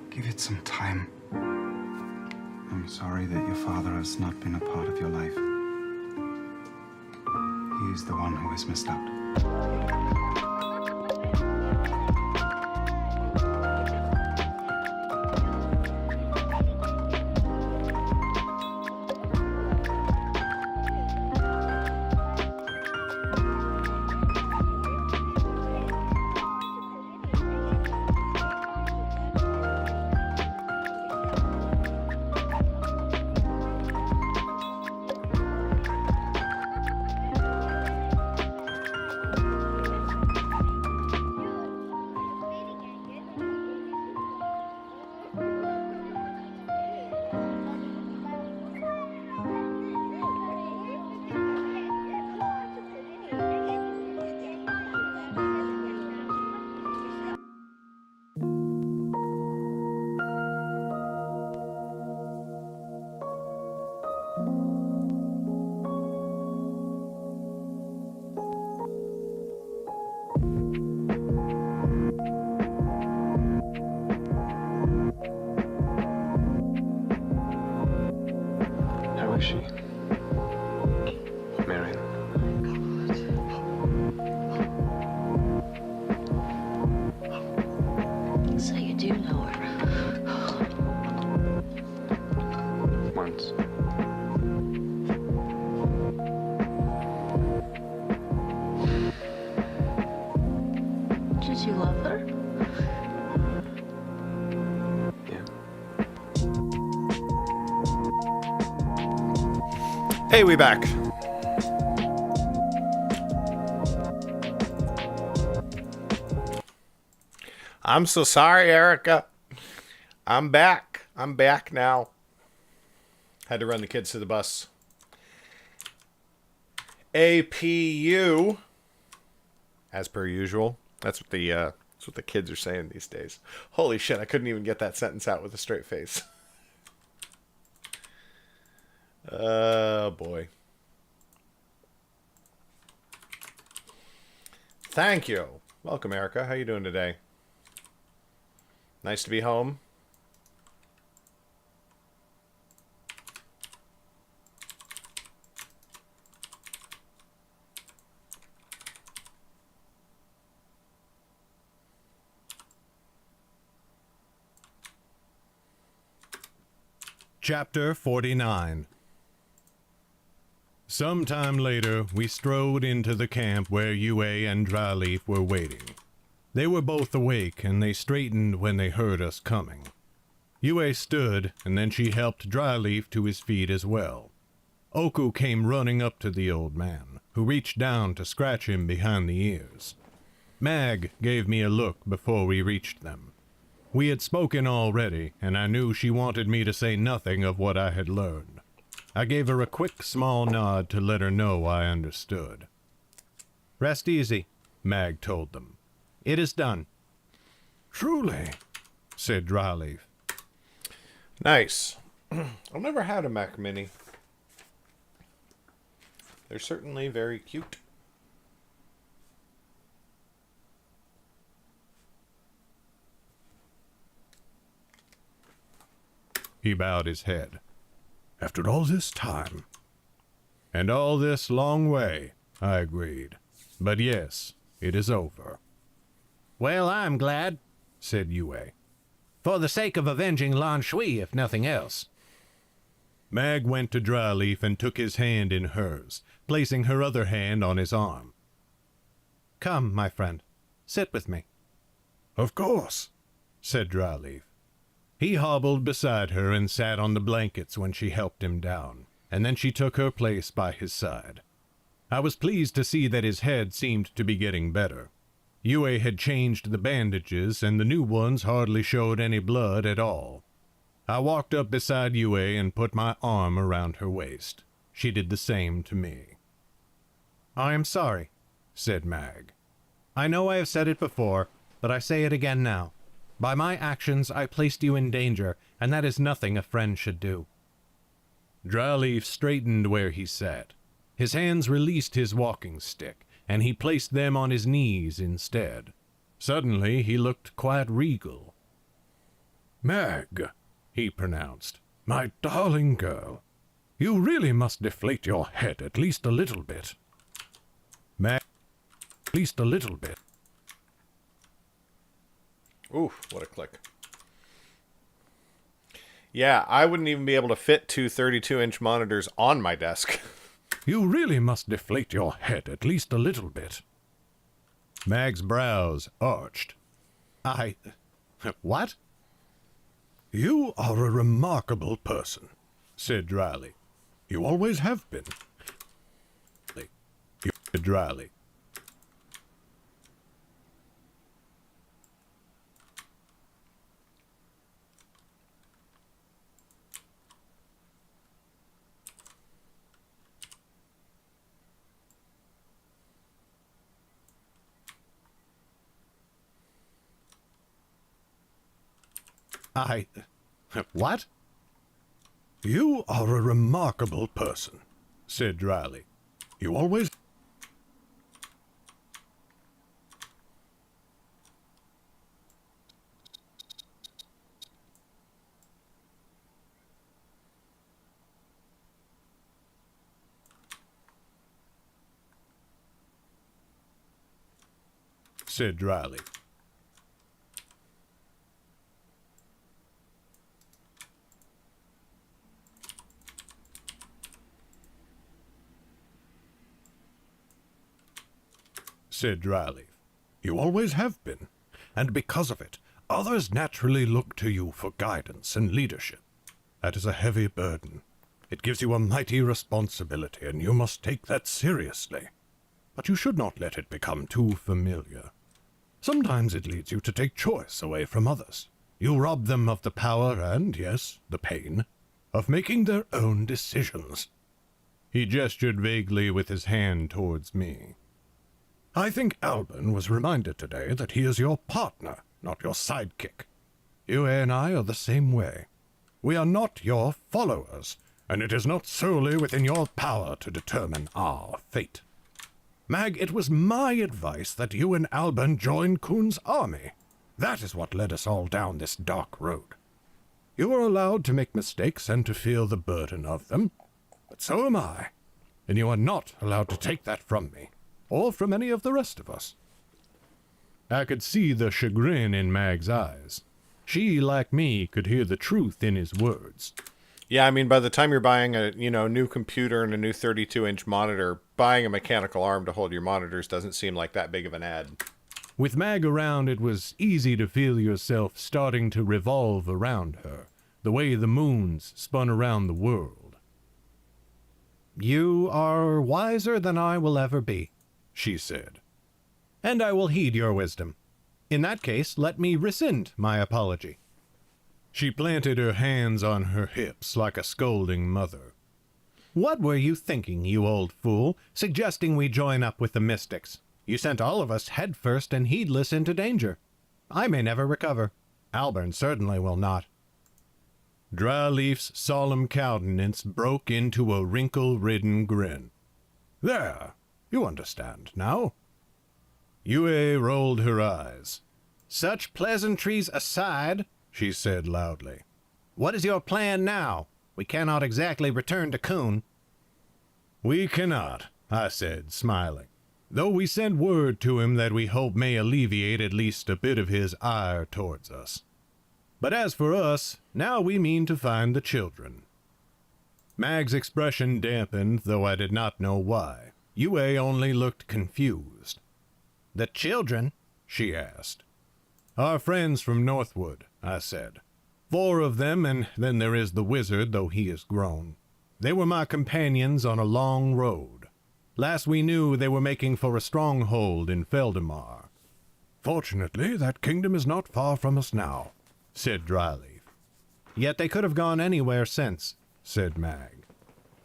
Give it some time. I'm sorry that your father has not been a part of your life. He is the one who has missed out. How is she? Marion. So you do know her. Once. Did you love her? Yeah. Hey, we back. I'm so sorry, Erica. I'm back. I'm back now. Had to run the kids to the bus. APU, as per usual. That's what the kids are saying these days. Holy shit! I couldn't even get that sentence out with a straight face. Oh boy. Thank you. Welcome, Erica. How you doing today? Nice to be home. Chapter 49. Sometime later, we strode into the camp where Yue and Dryleaf were waiting. They were both awake, and they straightened when they heard us coming. Yue stood, and then she helped Dryleaf to his feet as well. Oku came running up to the old man, who reached down to scratch him behind the ears. Mag gave me a look before we reached them. We had spoken already, and I knew she wanted me to say nothing of what I had learned. I gave her a quick, small nod to let her know I understood. "Rest easy," Mag told them. "It is done." "Truly," said Dryleaf. Nice. I've never had a Mac Mini. They're certainly very cute. He bowed his head. "After all this time." "And all this long way," I agreed. "But yes, it is over." "Well, I'm glad," said Yue. "For the sake of avenging Lan Shui, if nothing else." Mag went to Dryleaf and took his hand in hers, placing her other hand on his arm. "Come, my friend, sit with me." "Of course," said Dryleaf. He hobbled beside her and sat on the blankets when she helped him down, and then she took her place by his side. I was pleased to see that his head seemed to be getting better. Yue had changed the bandages, and the new ones hardly showed any blood at all. I walked up beside Yue and put my arm around her waist. She did the same to me. "I am sorry," said Mag. "I know I have said it before, but I say it again now. By my actions, I placed you in danger, and that is nothing a friend should do." Dryleaf straightened where he sat. His hands released his walking stick, and he placed them on his knees instead. Suddenly he looked quite regal. "Meg," he pronounced, "my darling girl, you really must deflate your head at least a little bit. Meg, at least a little bit." Oof, what a click. Yeah, I wouldn't even be able to fit two 32-inch monitors on my desk. "You really must deflate your head at least a little bit." Mag's brows arched. What? "You are a remarkable person," said dryly. "You always have been." You said dryly. What? "You are a remarkable person," said dryly. "You always..." said dryly. Said dryly, "You always have been, and because of it, others naturally look to you for guidance and leadership. That is a heavy burden. It gives you a mighty responsibility, and you must take that seriously. But you should not let it become too familiar. Sometimes it leads you to take choice away from others. You rob them of the power and, yes, the pain, of making their own decisions." He gestured vaguely with his hand towards me. "I think Alban was reminded today that he is your partner, not your sidekick. You and I are the same way. We are not your followers, and it is not solely within your power to determine our fate. Mag, it was my advice that you and Alban join Kuhn's army. That is what led us all down this dark road. You are allowed to make mistakes and to feel the burden of them, but so am I, and you are not allowed to take that from me, or from any of the rest of us." I could see the chagrin in Mag's eyes. She, like me, could hear the truth in his words. Yeah, I mean, by the time you're buying a new computer and a new 32-inch monitor, buying a mechanical arm to hold your monitors doesn't seem like that big of an ad. With Mag around, it was easy to feel yourself starting to revolve around her, the way the moons spun around the world. "You are wiser than I will ever be," she said, "and I will heed your wisdom. In that case, let me rescind my apology." She planted her hands on her hips like a scolding mother. "What were you thinking, you old fool, suggesting we join up with the Mystics? You sent all of us headfirst and heedless into danger. I may never recover. Alban certainly will not." Dryleaf's solemn countenance broke into a wrinkle-ridden grin. "There, you understand now." Yue rolled her eyes. "Such pleasantries aside," she said loudly, "what is your plan now? We cannot exactly return to Kuhn." "We cannot," I said, smiling, "though we sent word to him that we hope may alleviate at least a bit of his ire towards us. But as for us, now we mean to find the children." Mag's expression dampened, though I did not know why. Yue only looked confused. "The children?" she asked. "Our friends from Northwood," I said. 4 of them, and then there is the wizard, though he is grown. They were my companions on a long road. Last we knew, they were making for a stronghold in Feldemar. "Fortunately, that kingdom is not far from us now," said Dryleaf. "Yet they could have gone anywhere since," said Mag.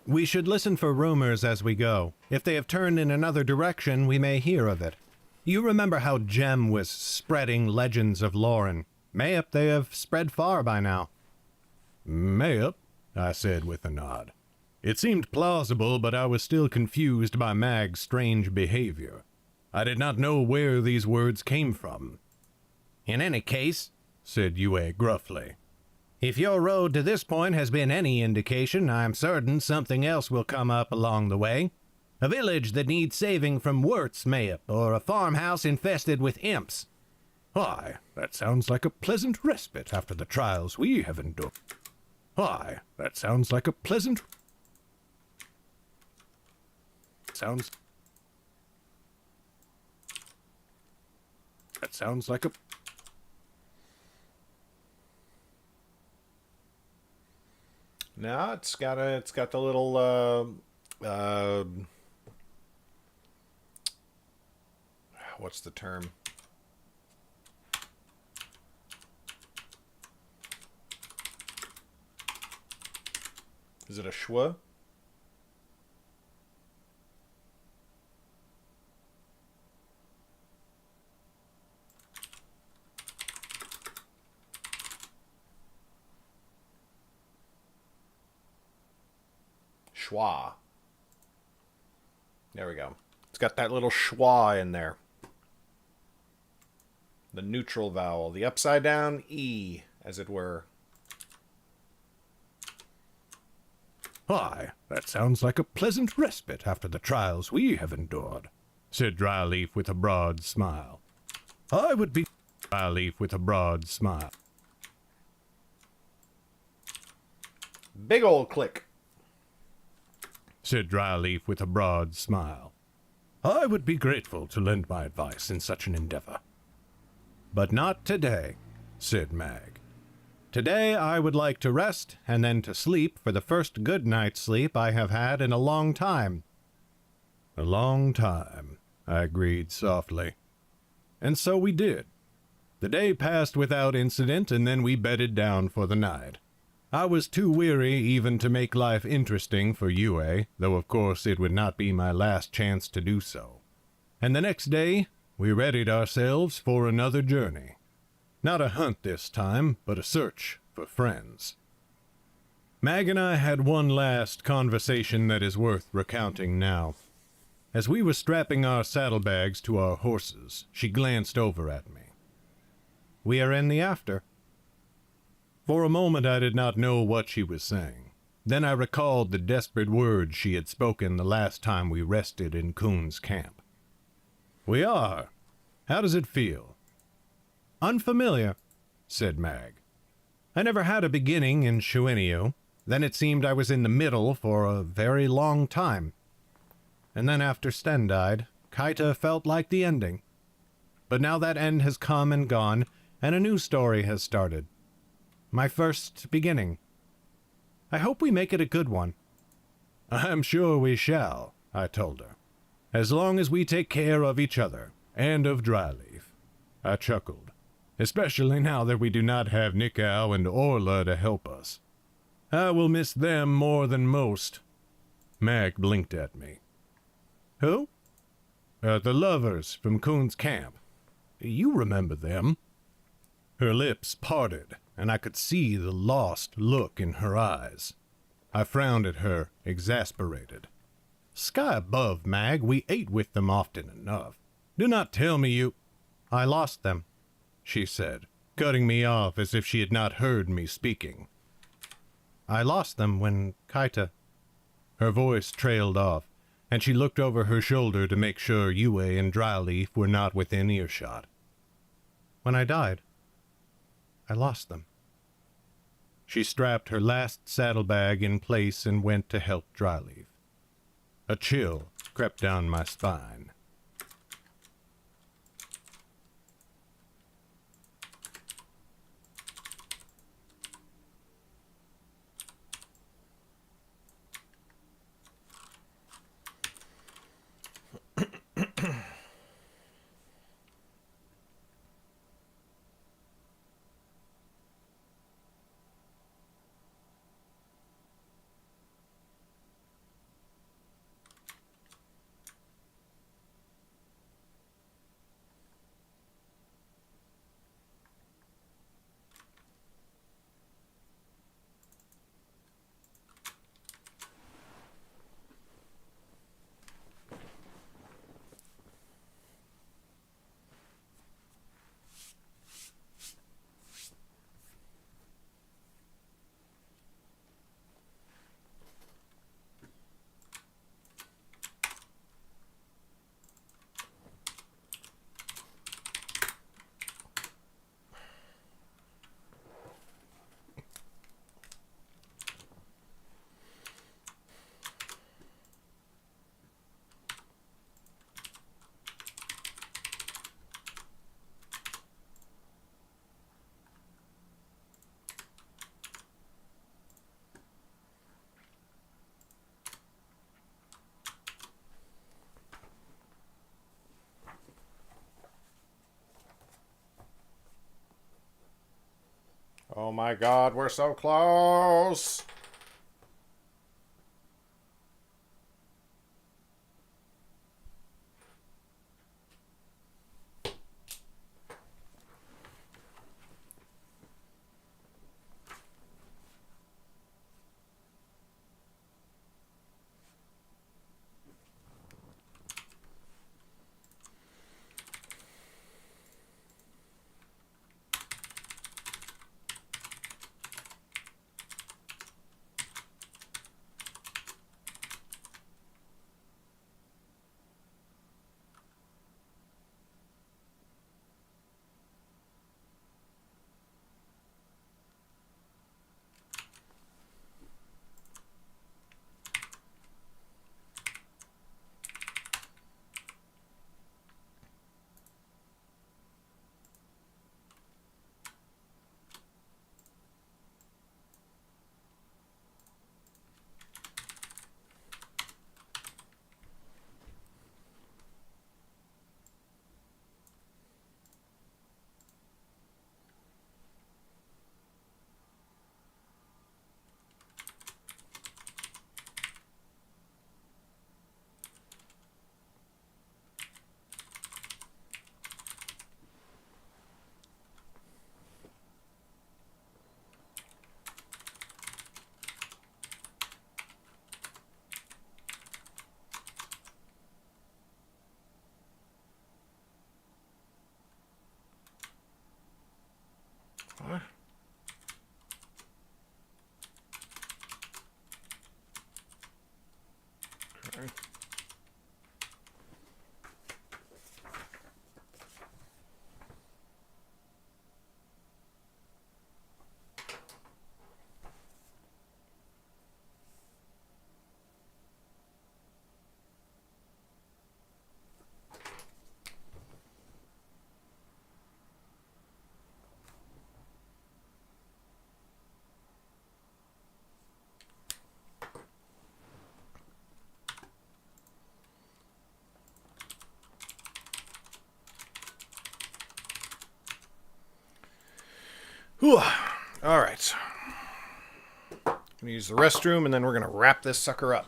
"We should listen for rumors as we go. If they have turned in another direction, we may hear of it. You remember how Jem was spreading legends of Lauren. Mayhap they have spread far by now." "Mayhap," I said with a nod. It seemed plausible, but I was still confused by Mag's strange behavior. I did not know where these words came from, In any case, said Yue gruffly, if your road to this point has been any indication, I'm certain something else will come up along the way. A village that needs saving from Wirt's mayhap, or a farmhouse infested with imps. Why, that sounds like a pleasant respite after the trials we have endured. Why, that sounds like a pleasant... Sounds... That sounds like a... No, it's got the little what's the term? Is it a schwa? Schwa. There we go. It's got that little schwa in there. The neutral vowel. The upside down E, as it were. Why, that sounds like a pleasant respite after the trials we have endured, said Dryleaf with a broad smile. I would be... Dryleaf with a broad smile. Big old click, said Dryleaf with a broad smile. I would be grateful to lend my advice in such an endeavor. But not today, said Mag. Today I would like to rest and then to sleep for the first good night's sleep I have had in a long time. A long time, I agreed softly. And so we did. The day passed without incident, and then we bedded down for the night. I was too weary even to make life interesting for Yue, though of course it would not be my last chance to do so. And the next day, we readied ourselves for another journey. Not a hunt this time, but a search for friends. Mag and I had one last conversation that is worth recounting now. As we were strapping our saddlebags to our horses, she glanced over at me. We are in the after. For a moment I did not know what she was saying. Then I recalled the desperate words she had spoken the last time we rested in Kuhn's camp. We are. How does it feel? Unfamiliar, said Mag. I never had a beginning in Shuenio. Then it seemed I was in the middle for a very long time. And then after Sten died, Kaita felt like the ending. But now that end has come and gone, and a new story has started. My first beginning. I hope we make it a good one. I'm sure we shall, I told her. As long as we take care of each other, and of Dryleaf. I chuckled, especially now that we do not have Nikau and Orla to help us. I will miss them more than most. Mag blinked at me. Who? The lovers from Kuhn's camp. You remember them. Her lips parted, and I could see the lost look in her eyes. I frowned at her, exasperated. Sky above, Mag, we ate with them often enough. Do not tell me you... I lost them, she said, cutting me off as if she had not heard me speaking. I lost them when Kaita... Her voice trailed off, and she looked over her shoulder to make sure Yue and Dryleaf were not within earshot. When I died, I lost them. She strapped her last saddlebag in place and went to help Dryleaf. A chill crept down my spine. Oh my god, we're so close! What? Okay. Whew. All right. I'm gonna use the restroom, and then we're gonna wrap this sucker up.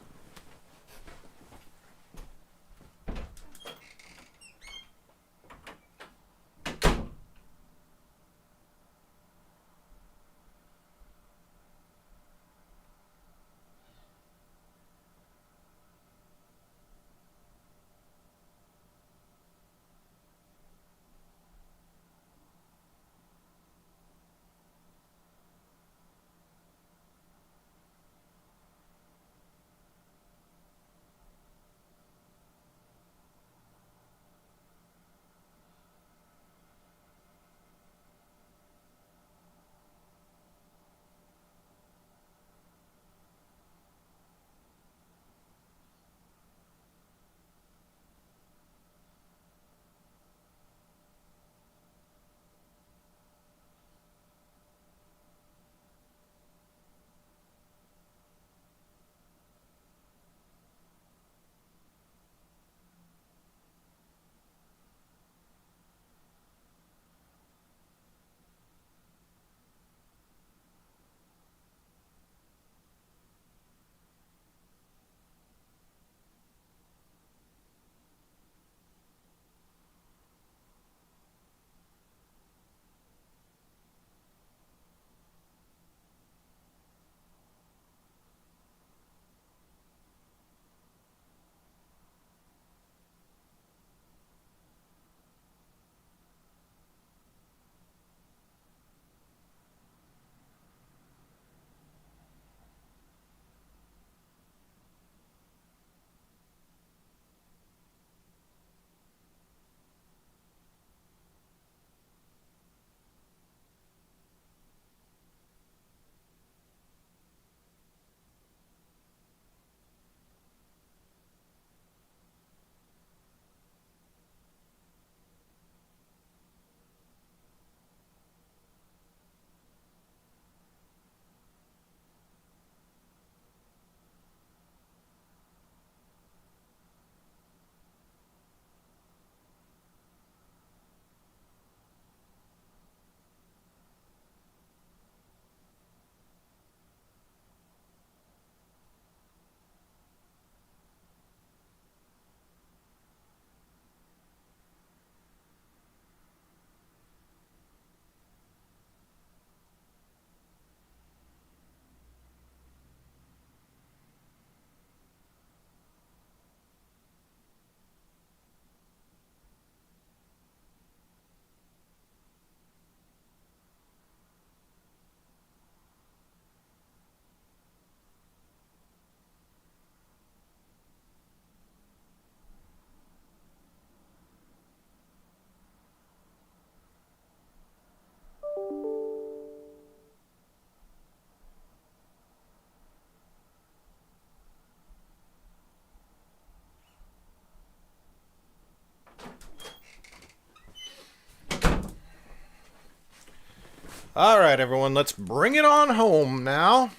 All right, everyone, let's bring it on home now.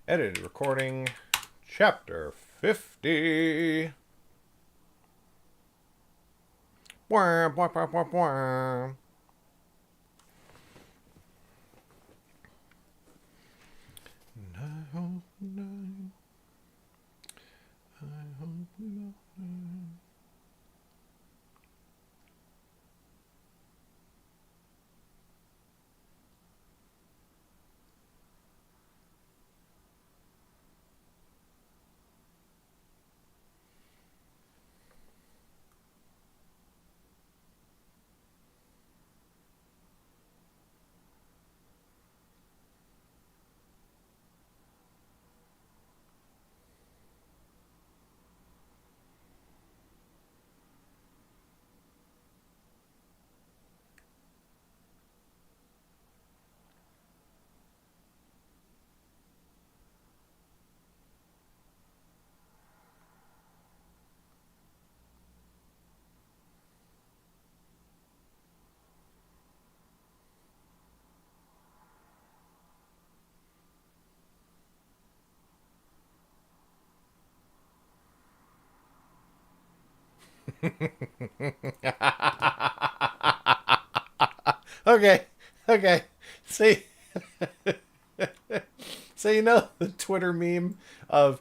Edited recording, chapter 50. Wah, wah, wah, wah, wah. Okay, okay. See, so you know the Twitter meme of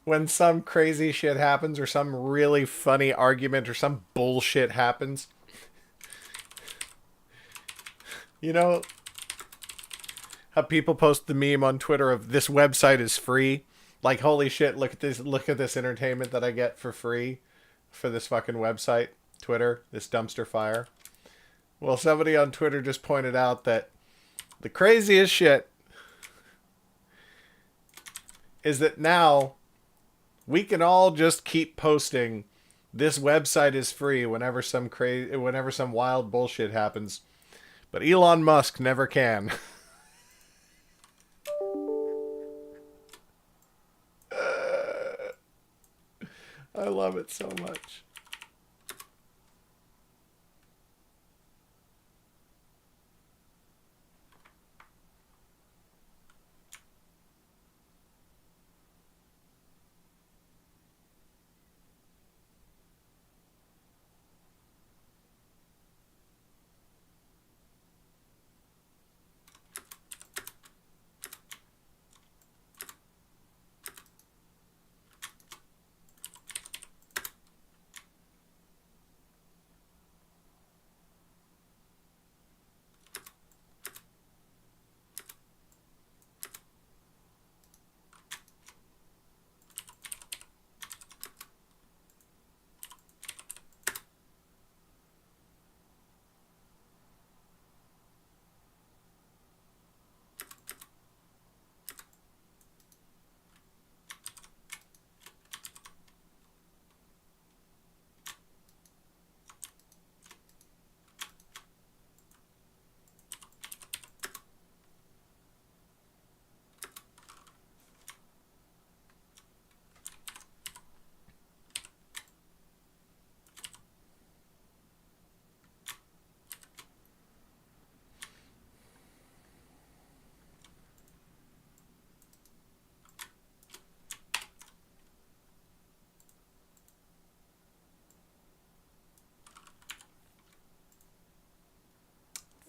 when some crazy shit happens or some really funny argument or some bullshit happens. You know how people post the meme on Twitter of this website is free? Like, holy shit, look at this entertainment that I get for free for this fucking website, Twitter, this dumpster fire. Well, somebody on Twitter just pointed out that the craziest shit is that now we can all just keep posting this website is free whenever some wild bullshit happens. But Elon Musk never can. I love it so much.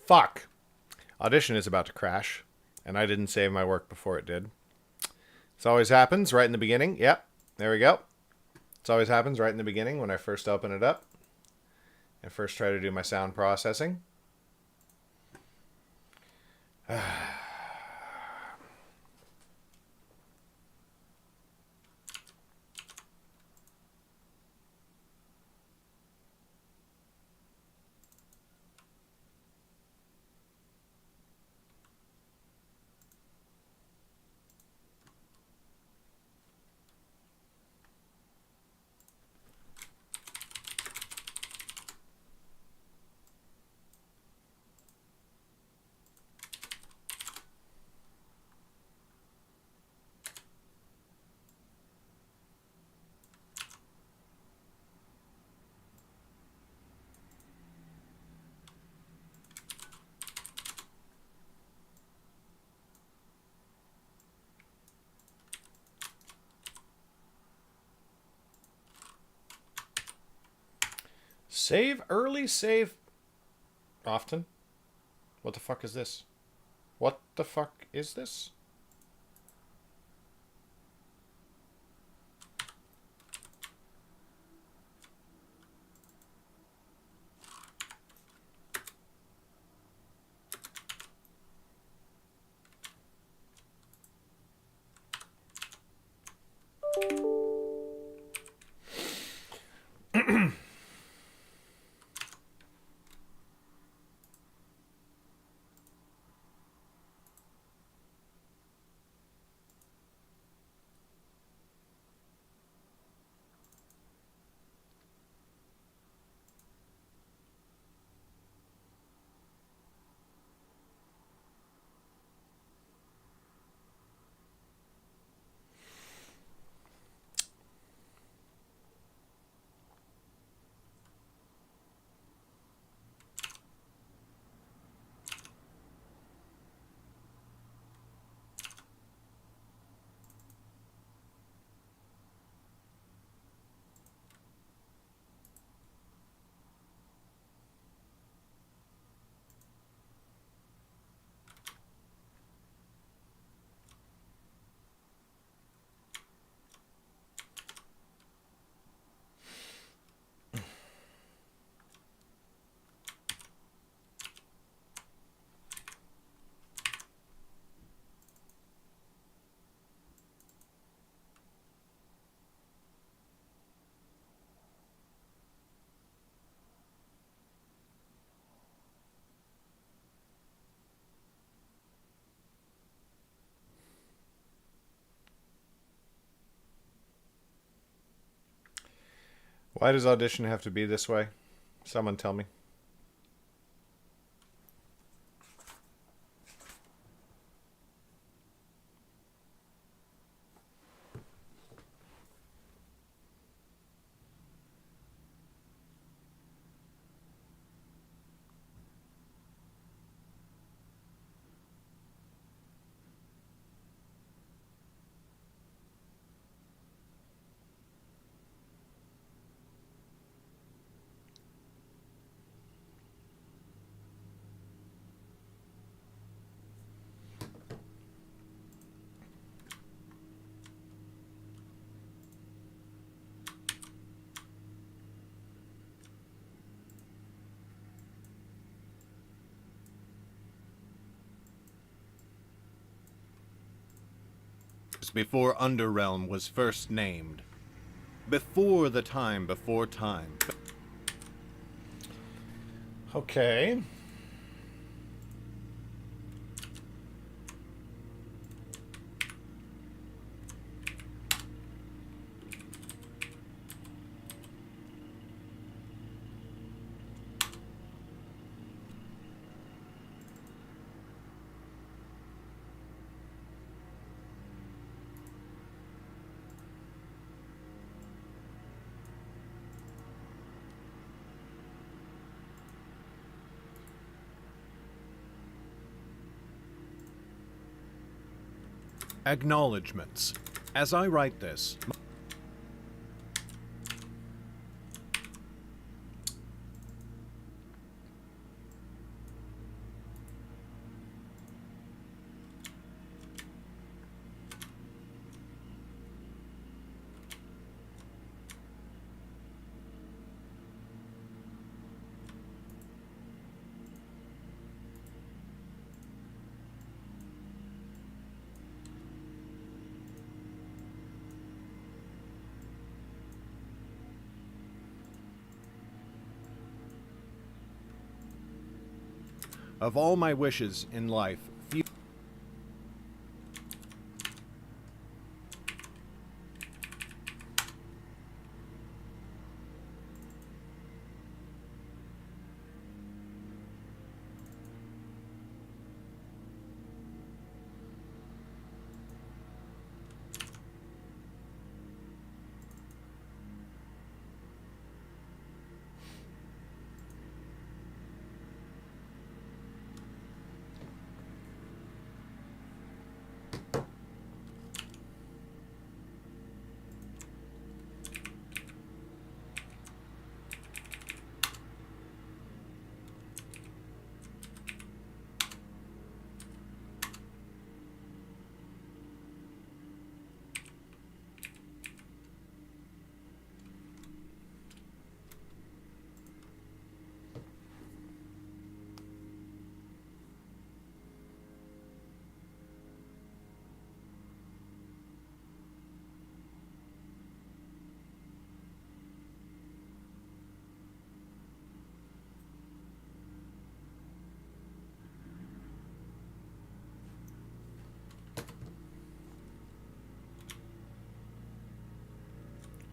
Fuck. Audition is about to crash, and I didn't save my work before it did. This always happens right in the beginning. Yep, there we go. This always happens right in the beginning when I first open it up. I first try to do my sound processing. Save early, save often. What the fuck is this? What the fuck is this? Why does audition have to be this way? Someone tell me. Before Underrealm was first named. Before the time before time. Okay. Acknowledgements. As I write this, of all my wishes in life, few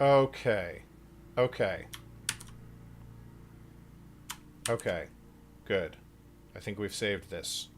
Okay. Okay. Okay. Good. I think we've saved this.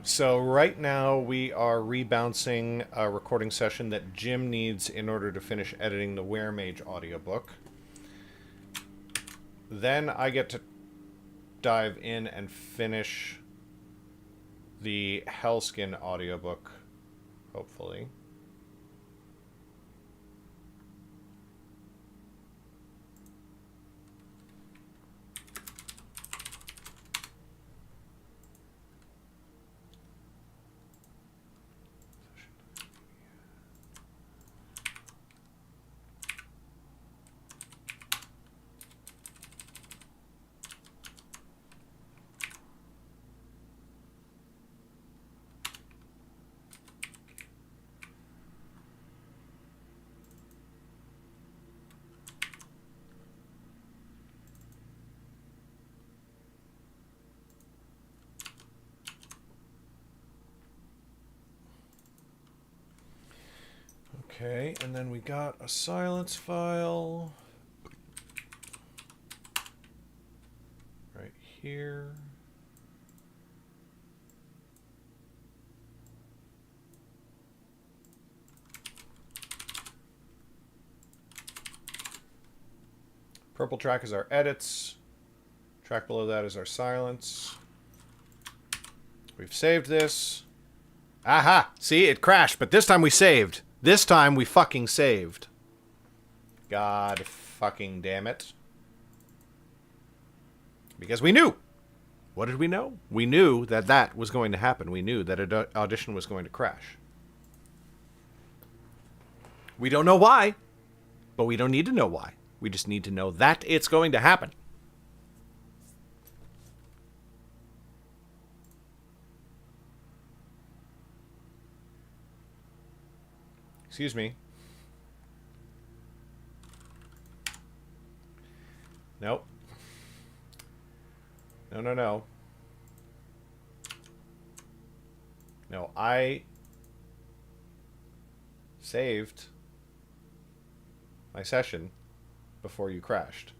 So right now we are rebouncing a recording session that Jim needs in order to finish editing the Weremage audiobook. Then I get to dive in and finish the Hellskin audiobook, hopefully. Okay, and then we got a silence file right here. Purple track is our edits. Track below that is our silence. We've saved this. Aha! See, it crashed, but this time we saved. This time we fucking saved. God fucking damn it. Because we knew. What did we know? We knew that that was going to happen. We knew that an audition was going to crash. We don't know why, but we don't need to know why. We just need to know that it's going to happen. Excuse me. Nope. No, no, no. No, I saved my session before you crashed.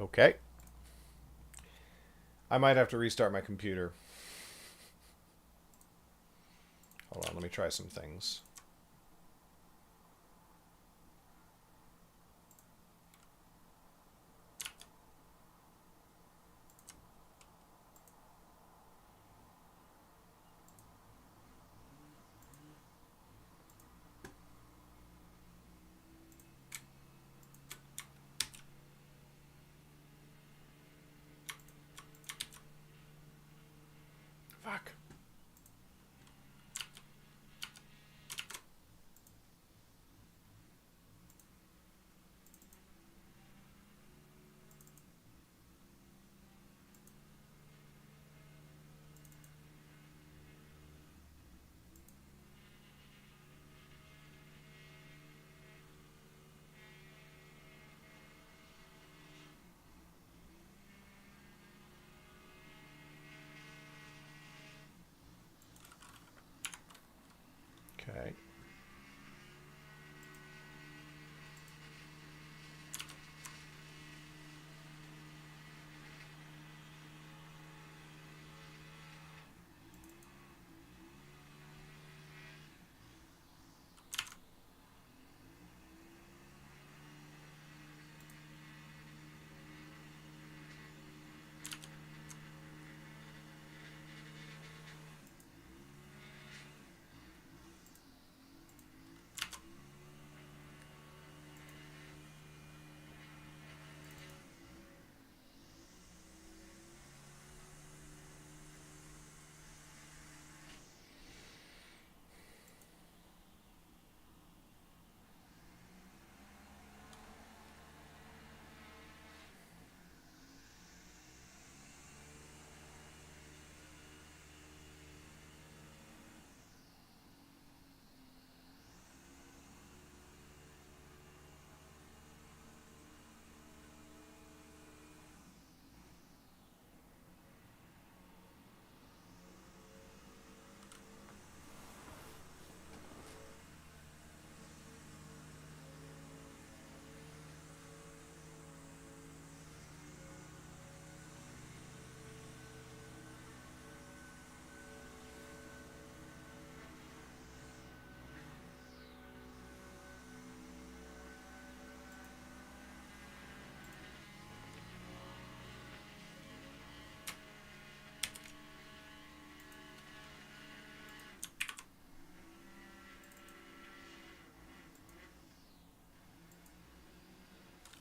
Okay. I might have to restart my computer. Hold on, let me try some things. Fuck. Okay.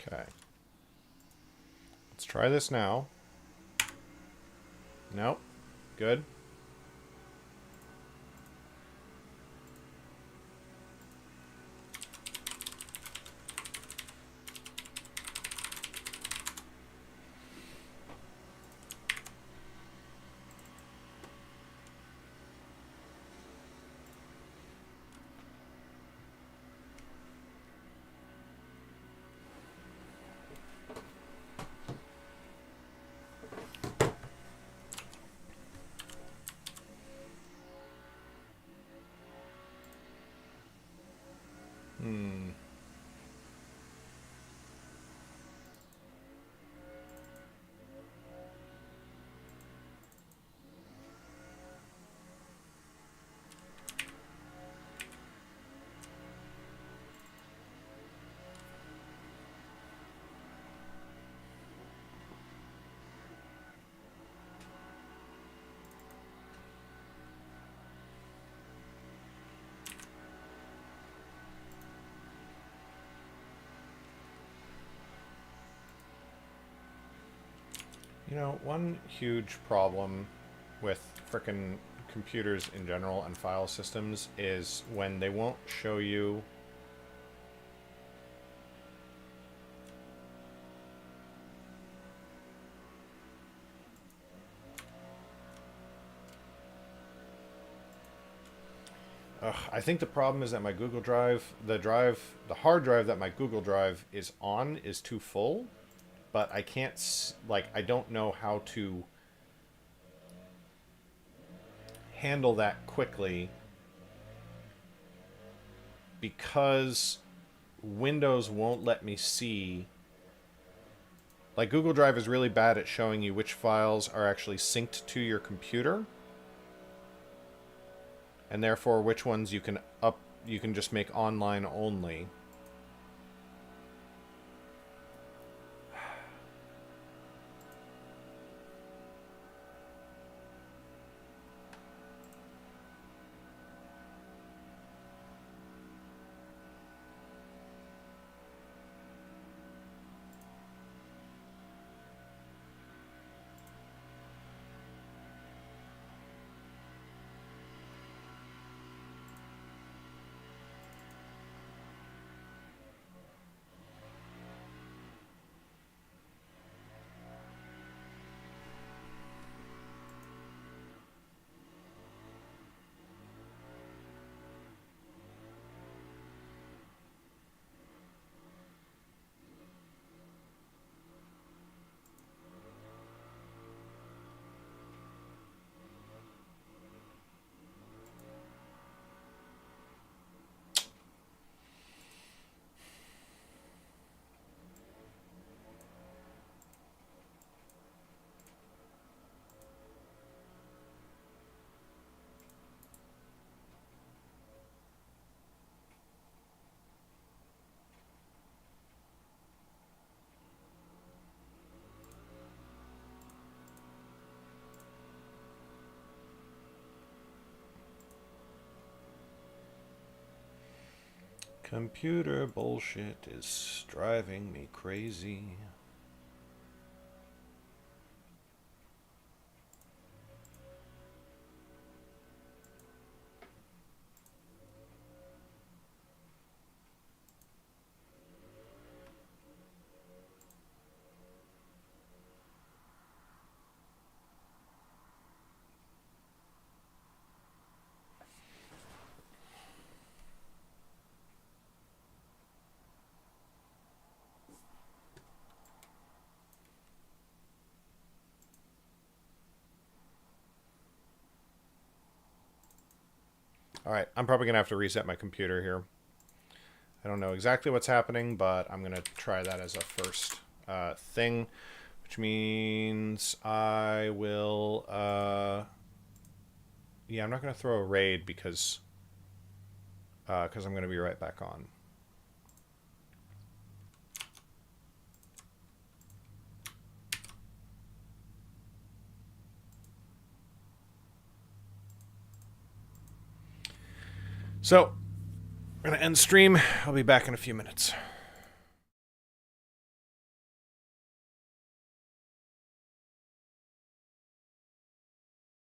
Okay. Let's try this now. Nope. Good. You know, one huge problem with frickin' computers in general and file systems is when they won't show you I think the problem is that my Google Drive, the hard drive that my Google Drive is on is too full, but I can't, like, I don't know how to handle that quickly because Windows won't let me see Like, Google Drive is really bad at showing you which files are actually synced to your computer. And therefore, which ones you can just make online only. Computer bullshit is driving me crazy. Alright, I'm probably going to have to reset my computer here. I don't know exactly what's happening, but I'm going to try that as a first thing, which means I will... yeah, I'm not going to throw a raid because I'm going to be right back on. So, I'm going to end stream. I'll be back in a few minutes.